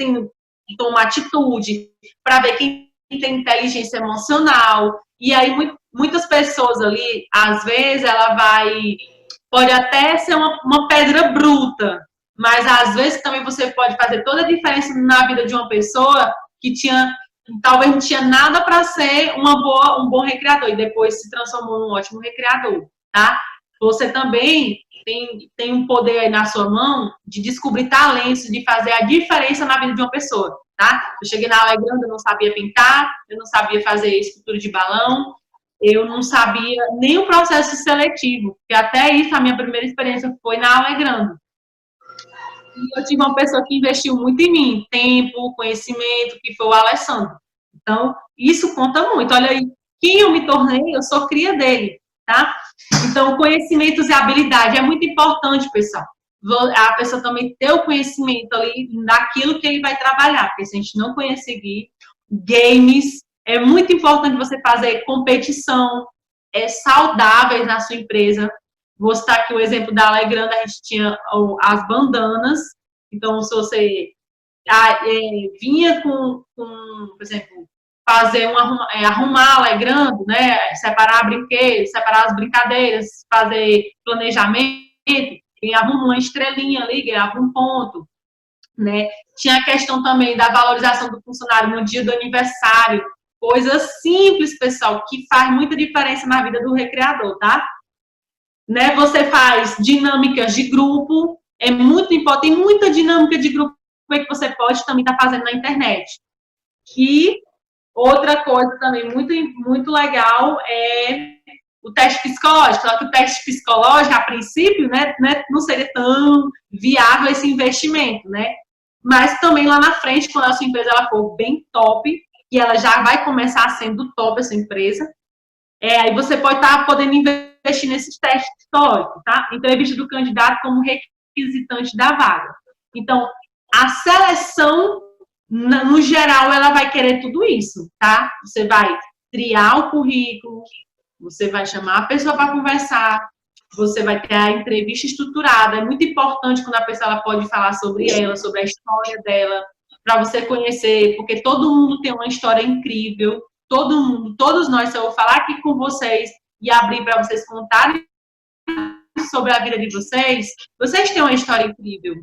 toma atitude, para ver quem tem inteligência emocional. E aí, muitas pessoas ali, às vezes, pode até ser uma pedra bruta, mas às vezes também você pode fazer toda a diferença na vida de uma pessoa que talvez não tinha nada para ser um bom recreador, e depois se transformou num ótimo recreador, tá? Você também tem um poder aí na sua mão de descobrir talentos, de fazer a diferença na vida de uma pessoa, tá? Eu cheguei na Alegrando, eu não sabia pintar, eu não sabia fazer escultura de balão, eu não sabia nem o processo seletivo, porque até isso, a minha primeira experiência foi na Alegrando. E eu tive uma pessoa que investiu muito em mim, tempo, conhecimento, que foi o Alessandro. Então, isso conta muito. Olha aí, quem eu me tornei, eu sou cria dele, tá? Então, conhecimentos e habilidade é muito importante, pessoal. A pessoa também ter o conhecimento ali daquilo que ele vai trabalhar, porque se a gente não conseguir, games, é muito importante você fazer competição saudáveis na sua empresa. Vou citar aqui o exemplo da Alegrando, a gente tinha as bandanas, então se você vinha com, por exemplo, fazer arrumar Alegrando, né, separar brinquedos, separar as brincadeiras, fazer planejamento, ganhava uma estrelinha ali, ganhava um ponto, né? Tinha a questão também da valorização do funcionário no dia do aniversário, coisas simples, pessoal, que faz muita diferença na vida do recreador, tá? Né? Você faz dinâmicas de grupo, é muito importante, tem muita dinâmica de grupo que você pode também estar fazendo na internet. E outra coisa também muito, muito legal é o teste psicológico, só que o teste psicológico, a princípio, né, não seria tão viável esse investimento, né? Mas também lá na frente, quando a sua empresa ela for bem top, e ela já vai começar sendo top essa empresa, aí você pode estar podendo investir nesses testes psicológicos, tá? Entrevista do candidato como requisitante da vaga. Então, a seleção, no geral, ela vai querer tudo isso, tá? Você vai triar o currículo, você vai chamar a pessoa para conversar, você vai ter a entrevista estruturada. É muito importante quando a pessoa ela pode falar sobre ela, sobre a história dela, para você conhecer, porque todo mundo tem uma história incrível, todo mundo, todos nós, se eu vou falar aqui com vocês e abrir para vocês contarem sobre a vida de vocês, vocês têm uma história incrível.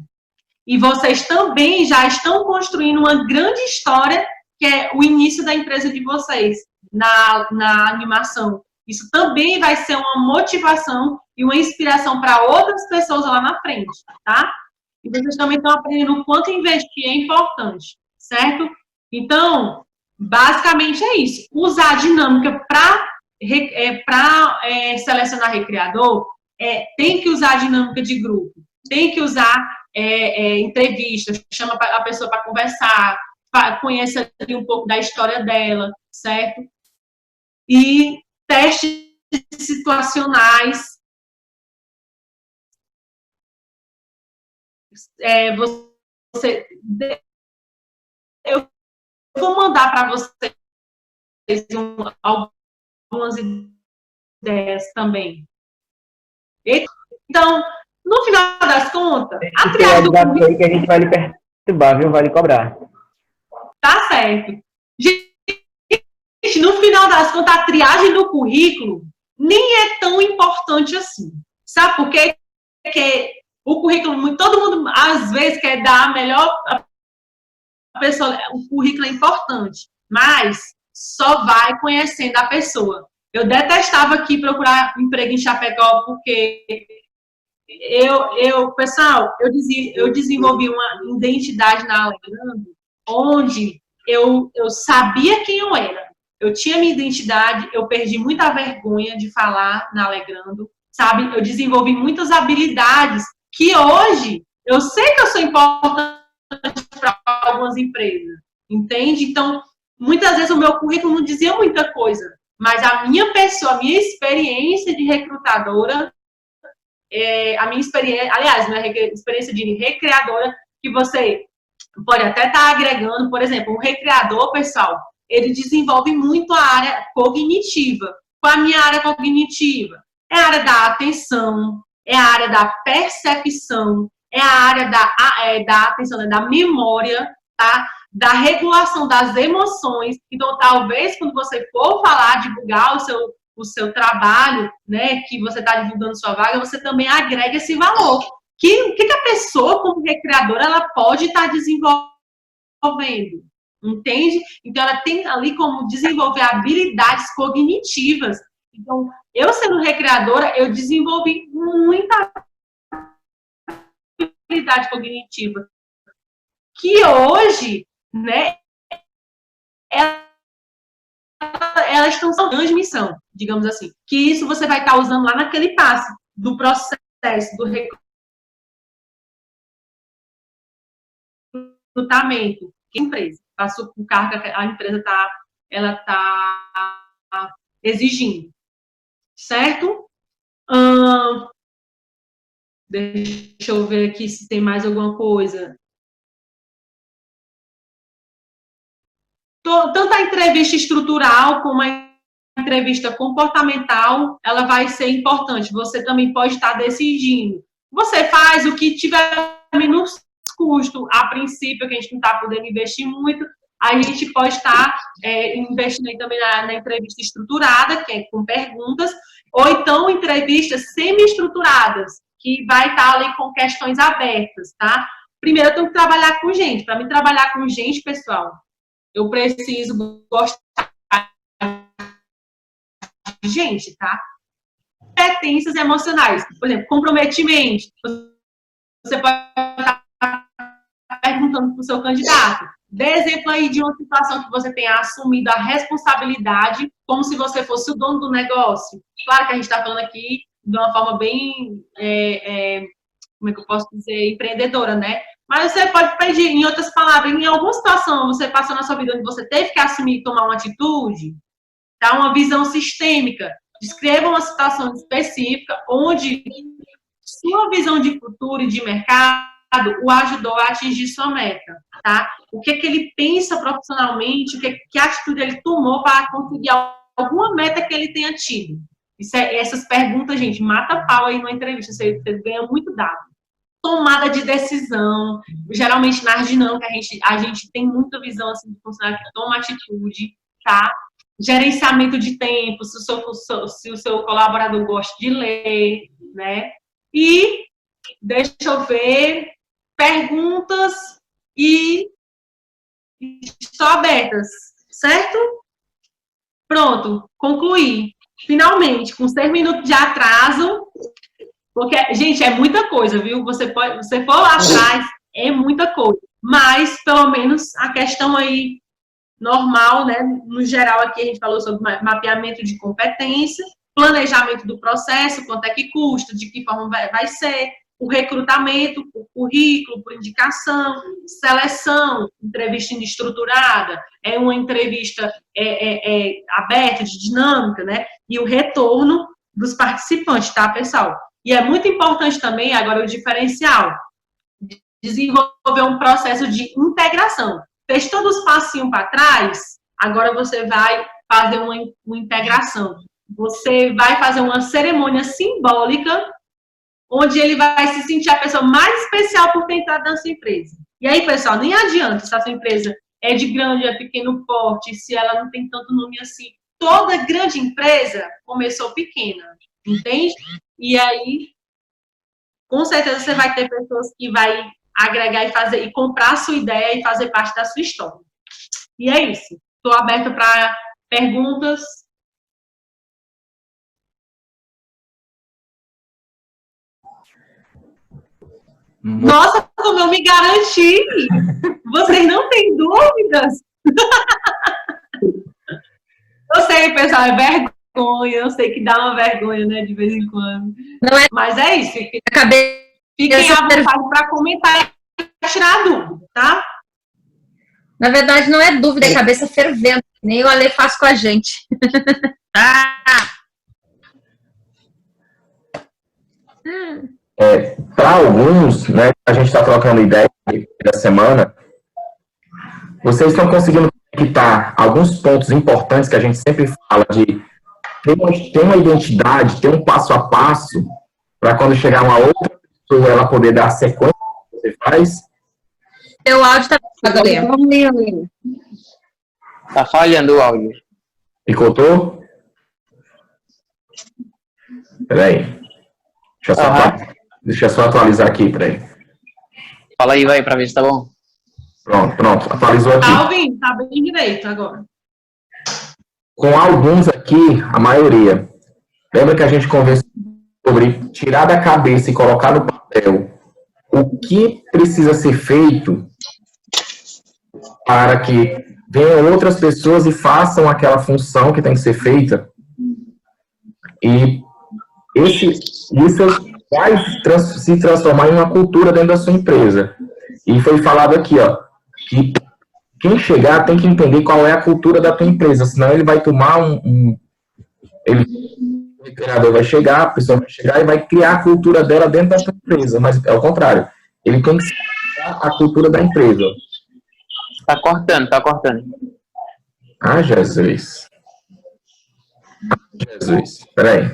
E vocês também já estão construindo uma grande história, que é o início da empresa de vocês, na animação. Isso também vai ser uma motivação e uma inspiração para outras pessoas lá na frente, tá? E vocês também estão aprendendo o quanto investir é importante, certo? Então, basicamente é isso. Usar a dinâmica para selecionar recreador, tem que usar a dinâmica de grupo, tem que usar entrevistas, chama a pessoa para conversar, conhece ali um pouco da história dela, certo? E testes situacionais. Eu vou mandar para vocês algumas ideias também. Então, no final das contas, a triagem do currículo... que a gente vai lhe perturbar, viu? Vai lhe cobrar. Tá certo. Gente, no final das contas, a triagem do currículo nem é tão importante assim. Sabe por quê? Porque o currículo, todo mundo, às vezes, quer dar a melhor... o currículo é importante, mas só vai conhecendo a pessoa. Eu detestava aqui procurar emprego em Chapecó, porque Pessoal, eu desenvolvi uma identidade na Alegrando, onde eu sabia quem eu era. Eu tinha minha identidade, eu perdi muita vergonha de falar na Alegrando, sabe? Eu desenvolvi muitas habilidades que hoje eu sei que eu sou importante para algumas empresas, entende? Então, muitas vezes o meu currículo não dizia muita coisa, mas a minha pessoa, a minha experiência de recrutadora, a minha experiência, aliás, minha experiência de recreadora, que você pode até estar agregando, por exemplo, um recreador, pessoal, ele desenvolve muito a área cognitiva. Qual é a minha área cognitiva? É a área da atenção, é a área da percepção, é a área da atenção, da memória, tá? Da regulação das emoções. Então, talvez, quando você for falar, divulgar o seu trabalho, né, que você está divulgando sua vaga, você também agrega esse valor. O que a pessoa, como recreadora, ela pode estar desenvolvendo? Entende? Então, ela tem ali como desenvolver habilidades cognitivas. Então, eu sendo recreadora, eu desenvolvi muita habilidade cognitiva. Que hoje, né, elas estão sendo transmissão, digamos assim. Que isso você vai estar usando lá naquele passo do processo, do recrutamento. Que empresa passou por carga, a empresa está exigindo. Certo? Deixa eu ver aqui se tem mais alguma coisa. Tanto a entrevista estrutural como a entrevista comportamental, ela vai ser importante. Você também pode estar decidindo. Você faz o que tiver menos custo, a princípio, que a gente não está podendo investir muito, a gente pode estar investindo também na entrevista estruturada, que é com perguntas, ou então entrevistas semi-estruturadas, que vai estar ali com questões abertas, tá? Primeiro, eu tenho que trabalhar com gente. Para mim, trabalhar com gente, pessoal, eu preciso gostar de gente, tá? Competências emocionais. Por exemplo, comprometimento. Você pode estar perguntando para o seu candidato. Dê exemplo aí de uma situação que você tenha assumido a responsabilidade como se você fosse o dono do negócio. Claro que a gente está falando aqui de uma forma bem, como é que eu posso dizer, empreendedora, né? Mas você pode pedir, em outras palavras, em alguma situação você passou na sua vida onde você teve que assumir e tomar uma atitude, tá? Uma visão sistêmica. Descreva uma situação específica onde sua visão de futuro e de mercado o ajudou a atingir sua meta, tá? O que ele pensa profissionalmente, que atitude ele tomou para conseguir alguma meta que ele tenha tido. Essas perguntas, gente, mata pau aí numa entrevista, você ganha muito dado. Tomada de decisão, geralmente na dinâmica a gente tem muita visão assim, de funcionário que toma atitude, tá? Gerenciamento de tempo, se o seu colaborador gosta de ler, né? E, deixa eu ver, perguntas e estou abertas, certo? Pronto, concluí. Finalmente, com 6 minutos de atraso, porque, gente, é muita coisa, viu? Você for lá atrás, é muita coisa. Mas, pelo menos, a questão aí normal, né? No geral, aqui a gente falou sobre mapeamento de competência, planejamento do processo, quanto é que custa, de que forma vai ser, o recrutamento, por currículo, por indicação, seleção, entrevista estruturada, uma entrevista aberta, de dinâmica, né? E o retorno dos participantes, tá, pessoal? E é muito importante também, agora, o diferencial, desenvolver um processo de integração. Fez todos os passinhos para trás, agora você vai fazer uma integração. Você vai fazer uma cerimônia simbólica, onde ele vai se sentir a pessoa mais especial por ter entrado na sua empresa. E aí, pessoal, nem adianta se a sua empresa é de grande, é pequeno porte, se ela não tem tanto nome assim. Toda grande empresa começou pequena, entende? E aí, com certeza, você vai ter pessoas que vai agregar e fazer, e comprar a sua ideia e fazer parte da sua história. E é isso. Estou aberta para perguntas. Nossa, como eu me garanti! Vocês não têm dúvidas? Eu sei, pessoal, é vergonha. Eu sei que dá uma vergonha, né, de vez em quando. Não é Mas é isso. cabeça Fiquem à vontade para comentar e tirar dúvida, tá? Na verdade, não é dúvida, é cabeça fervendo. Nem o Ale faz com a gente. Para alguns, né, a gente está trocando ideia da semana, vocês estão conseguindo conectar alguns pontos importantes que a gente sempre fala de ter uma identidade, ter um passo a passo, para quando chegar uma outra pessoa, ela poder dar a sequência que você faz. Seu áudio tá Tá falhando o áudio. Picotou? Peraí. Deixa eu só atualizar aqui, peraí. Fala aí, vai, pra ver se tá bom. Pronto, atualizou aqui. Tá ouvindo, tá bem direito agora. Com alguns aqui, a maioria. Lembra que a gente conversou sobre tirar da cabeça e colocar no papel o que precisa ser feito para que venham outras pessoas e façam aquela função que tem que ser feita. E isso vai se transformar em uma cultura dentro da sua empresa. E foi falado aqui, ó, que quem chegar tem que entender qual é a cultura da tua empresa, senão ele vai tomar o criador vai chegar, a pessoa vai chegar e vai criar a cultura dela dentro da tua empresa, mas é o contrário. Ele tem que criar a cultura da empresa. Tá cortando. Ah, Jesus. Jesus, peraí.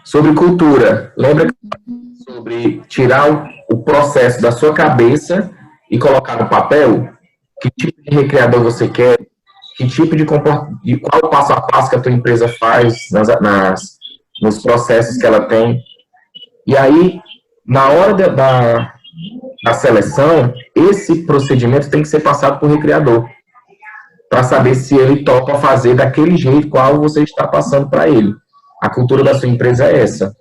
Sobre cultura, lembra sobre tirar o processo da sua cabeça e colocar no papel? Que tipo de recreador você quer? Que tipo de comportamento, qual o passo a passo que a tua empresa faz nos processos que ela tem? E aí, na hora da seleção, esse procedimento tem que ser passado por recreador, para saber se ele topa fazer daquele jeito qual você está passando para ele. A cultura da sua empresa é essa.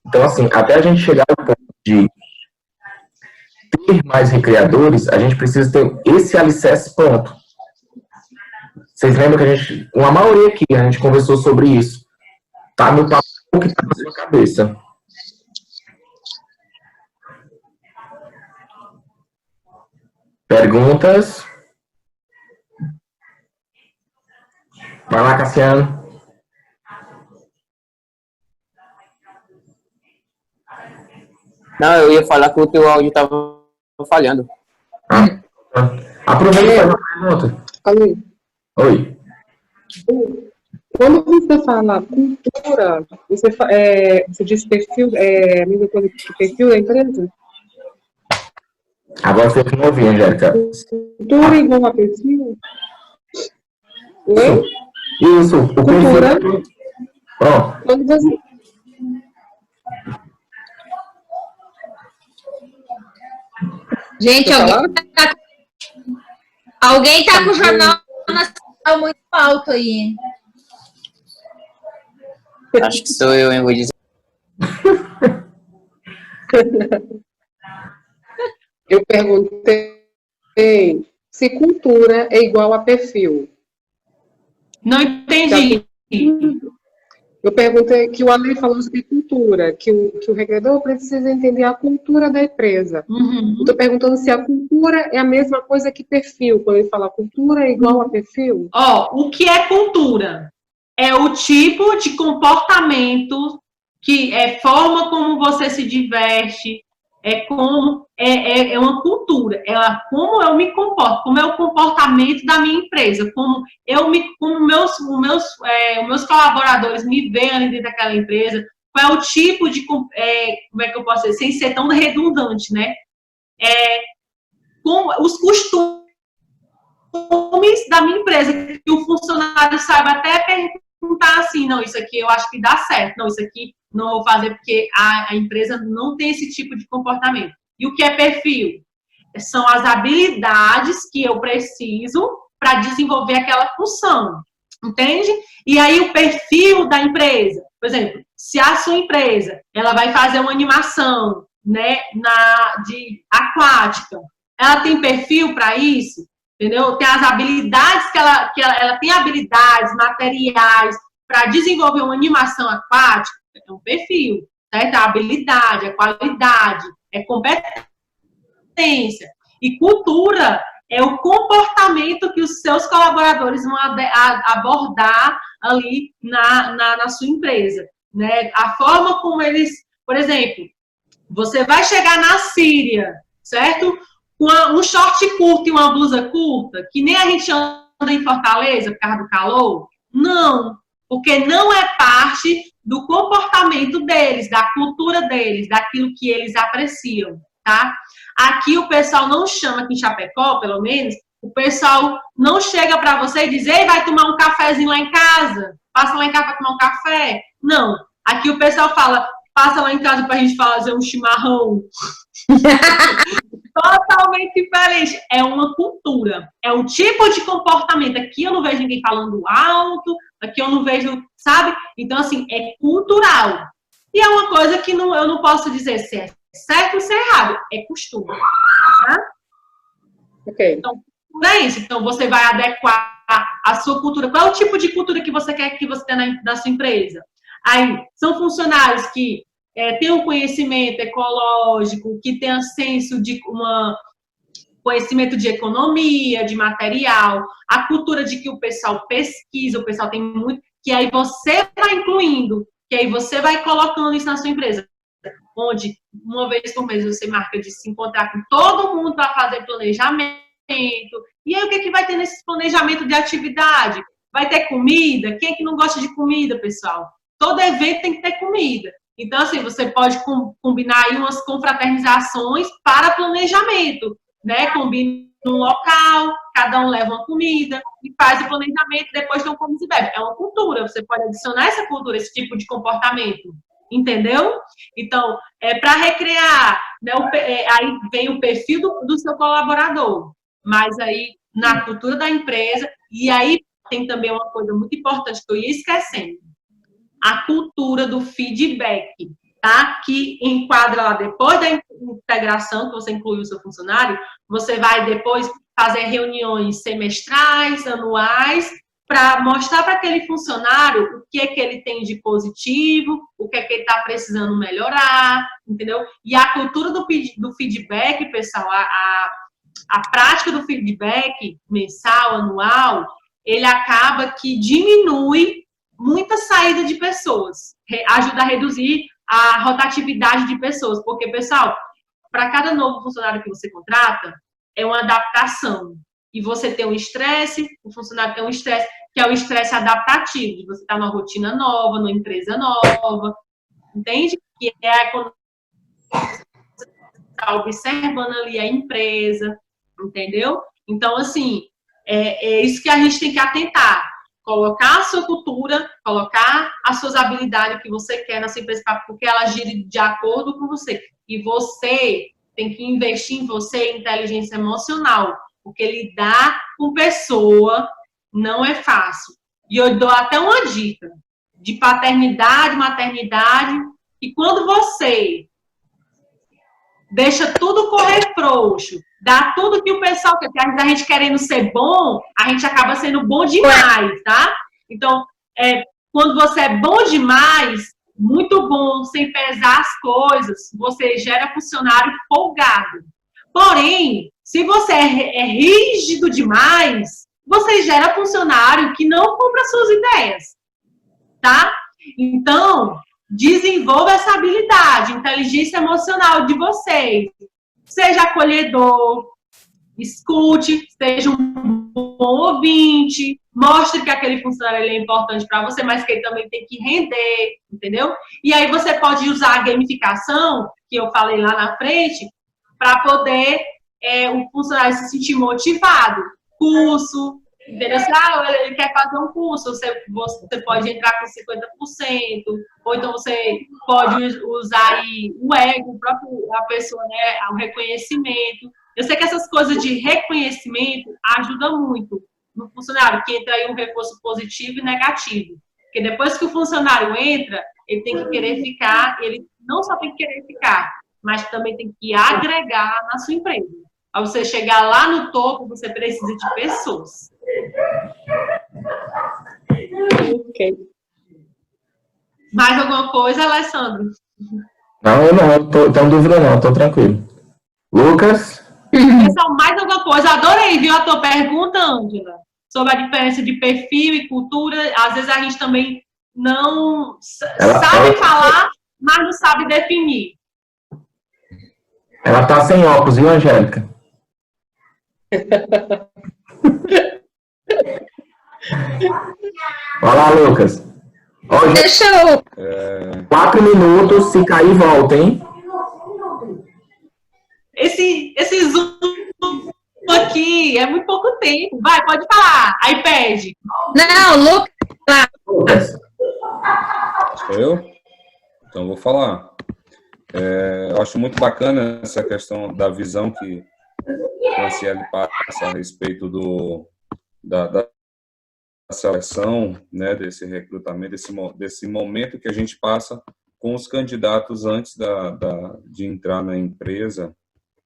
Então, assim, até a gente chegar ao ponto de ter mais recreadores, a gente precisa ter esse alicerce pronto. Vocês lembram que a gente, com a maioria aqui, a gente conversou sobre isso. Tá no papel que está na sua cabeça. Perguntas? Vai lá, Cassiano. Não, eu ia falar que o teu áudio tava falhando. Aproveita e faz uma pergunta. Ale, Oi. quando você fala cultura, você diz perfil, a mesma coisa que perfil da empresa? Agora você não ouviu, Angélica. Cultura igual a perfil? Oi? Isso, o Cultura. perfil. Pronto. Quando você... Gente, alguém tá com o Jornal Nacional muito alto aí. Acho que sou eu, hein, vou dizer. Eu perguntei se cultura é igual a perfil. Não entendi. Eu perguntei que o Ale falou sobre cultura, que o recreador precisa entender a cultura da empresa. Uhum. Eu estou perguntando se a cultura é a mesma coisa que perfil. Quando ele fala cultura é igual a perfil. Ó, o que é cultura? É o tipo de comportamento que é forma como você se diverte, é uma cultura, como eu me comporto, como é o comportamento da minha empresa, como meus colaboradores me veem ali dentro daquela empresa, qual é o tipo de, como é que eu posso dizer, sem ser tão redundante, né? Com os costumes da minha empresa, que o funcionário saiba até perguntar assim, não, isso aqui eu acho que dá certo, não, isso aqui não vou fazer porque a empresa não tem esse tipo de comportamento. E o que é perfil? São as habilidades que eu preciso para desenvolver aquela função, entende? E aí o perfil da empresa Por exemplo, se a sua empresa ela vai fazer uma animação, né, de aquática, ela tem perfil para isso, entendeu? Tem as habilidades que ela tem habilidades materiais para desenvolver uma animação aquática, é um perfil, certo? A habilidade, a qualidade, é competência. E cultura é o comportamento que os seus colaboradores vão abordar ali na sua empresa, né? A forma como eles, por exemplo, você vai chegar na Síria, certo? Com um short curto e uma blusa curta, que nem a gente anda em Fortaleza por causa do calor? Não, porque não é parte do comportamento deles, da cultura deles, daquilo que eles apreciam, tá? Aqui o pessoal não chama, aqui em Chapecó, pelo menos, o pessoal não chega para você e diz, ei, vai tomar um cafezinho lá em casa? Passa lá em casa para tomar um café? Não. Aqui o pessoal fala, passa lá em casa para a gente fazer um chimarrão. Totalmente diferente. É uma cultura. É um tipo de comportamento. Aqui eu não vejo ninguém falando alto, aqui eu não vejo, sabe? Então, assim, é cultural. E é uma coisa que eu não posso dizer se é certo ou se é errado. É costume. Tá? Ok. Então, é isso. Então, você vai adequar a sua cultura. Qual é o tipo de cultura que você quer que você tenha na sua empresa? Aí, são funcionários que têm um conhecimento ecológico, que tenham senso de conhecimento de economia, de material, a cultura de que o pessoal pesquisa, o pessoal tem muito, que aí você vai incluindo, que aí você vai colocando isso na sua empresa. Onde, uma vez por mês, você marca de se encontrar com todo mundo para fazer planejamento. E aí, o que vai ter nesse planejamento de atividade? Vai ter comida? Quem é que não gosta de comida, pessoal? Todo evento tem que ter comida. Então, assim, você pode combinar aí umas confraternizações para planejamento, né? Combina um local, cada um leva uma comida e faz o planejamento, depois não come e bebe. É uma cultura, você pode adicionar essa cultura, esse tipo de comportamento. Entendeu? Então, para recriar, né, aí vem o perfil do seu colaborador, mas aí na cultura da empresa, e aí tem também uma coisa muito importante que eu ia esquecendo, a cultura do feedback, tá? Que enquadra lá depois da integração, que você inclui o seu funcionário, você vai depois fazer reuniões semestrais, anuais, para mostrar para aquele funcionário o que é que ele tem de positivo, o que é que ele está precisando melhorar, entendeu? E a cultura do feedback, pessoal, a prática do feedback mensal, anual, ele acaba que diminui muita saída de pessoas, ajuda a reduzir a rotatividade de pessoas, porque, pessoal, para cada novo funcionário que você contrata, é uma adaptação. E você tem um estresse, o funcionário tem um estresse, que é o estresse adaptativo, de você estar numa rotina nova, numa empresa nova, entende? Que é quando você está observando ali a empresa, entendeu? Então, assim, é isso que a gente tem que atentar. Colocar a sua cultura, colocar as suas habilidades que você quer na sua empresa, porque ela gira de acordo com você. E você tem que investir em você, em inteligência emocional, porque lidar com pessoa não é fácil. E eu dou até uma dica de paternidade, maternidade, que quando você deixa tudo correr frouxo, dá tudo que o pessoal quer, porque a gente querendo ser bom, a gente acaba sendo bom demais, tá? Então, quando você é bom demais, muito bom, sem pesar as coisas, você gera funcionário folgado. Porém, se você é rígido demais, você gera funcionário que não compra suas ideias, tá? Então, desenvolva essa habilidade, inteligência emocional de vocês. Seja acolhedor, escute, seja um bom ouvinte, mostre que aquele funcionário ele é importante para você, mas que ele também tem que render, entendeu? E aí você pode usar a gamificação, que eu falei lá na frente, para poder o funcionário se sentir motivado. Curso, entendeu? Ele quer fazer um curso, você pode entrar com 50%, ou então você pode usar aí o ego, a pessoa, né, o reconhecimento. Eu sei que essas coisas de reconhecimento ajudam muito no funcionário, que entra aí um reforço positivo e negativo. Porque depois que o funcionário entra, ele tem que querer ficar, ele não só tem que querer ficar, mas também tem que agregar na sua empresa. Para você chegar lá no topo, você precisa de pessoas. Ok. Mais alguma coisa, Alessandro? Não, eu não tenho dúvida não, estou tranquilo. Lucas? Pessoal, mais alguma coisa? Adorei, viu, a tua pergunta, Ângela, sobre a diferença de perfil e cultura. Às vezes a gente também não sabe falar, mas não sabe definir. Ela tá sem óculos, viu, Angélica? Vai lá, Lucas. Ó, gente, Deixa eu. 4 minutos, se cair, volta, hein? Esse Zoom aqui é muito pouco tempo. Vai, pode falar. iPad. Não, Lucas. Lucas. Sou eu? Então, vou falar. Eu acho muito bacana essa questão da visão que o Franciele passa a respeito da seleção, né, desse recrutamento, desse momento que a gente passa com os candidatos antes de entrar na empresa,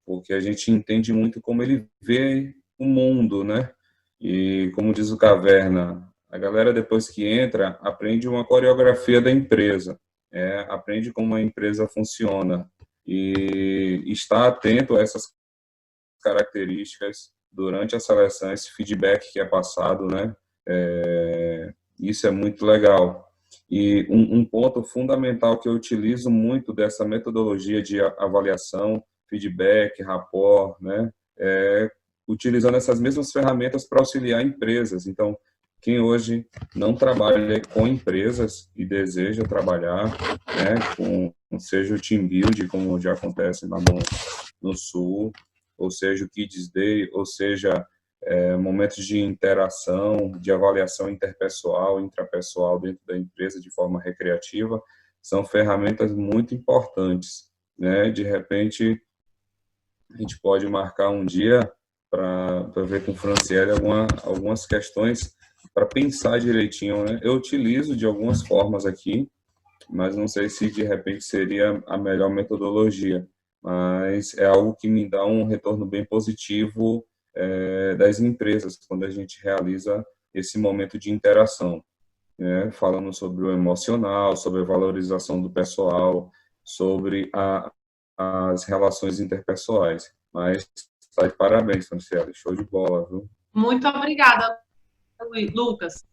porque a gente entende muito como ele vê o mundo, né? E como diz o Caverna, a galera depois que entra aprende uma coreografia da empresa, aprende como a empresa funciona e está atento a essas características durante a seleção, esse feedback que é passado, né? Isso é muito legal. E um ponto fundamental que eu utilizo muito dessa metodologia de avaliação, feedback, rapport, né? Utilizando essas mesmas ferramentas para auxiliar empresas. Então, quem hoje não trabalha com empresas e deseja trabalhar, né, seja o Team Build, como já acontece lá no Sul, ou seja o Kids Day, ou seja momentos de interação, de avaliação interpessoal, intrapessoal dentro da empresa de forma recreativa, são ferramentas muito importantes, né? De repente, a gente pode marcar um dia para ver com o Franciele algumas questões para pensar direitinho, né? Eu utilizo de algumas formas aqui, mas não sei se de repente seria a melhor metodologia, mas é algo que me dá um retorno bem positivo das empresas, quando a gente realiza esse momento de interação, né? Falando sobre o emocional, sobre a valorização do pessoal, sobre as relações interpessoais. Mas está de parabéns, Franciele, show de bola, viu? Muito obrigada, Lucas.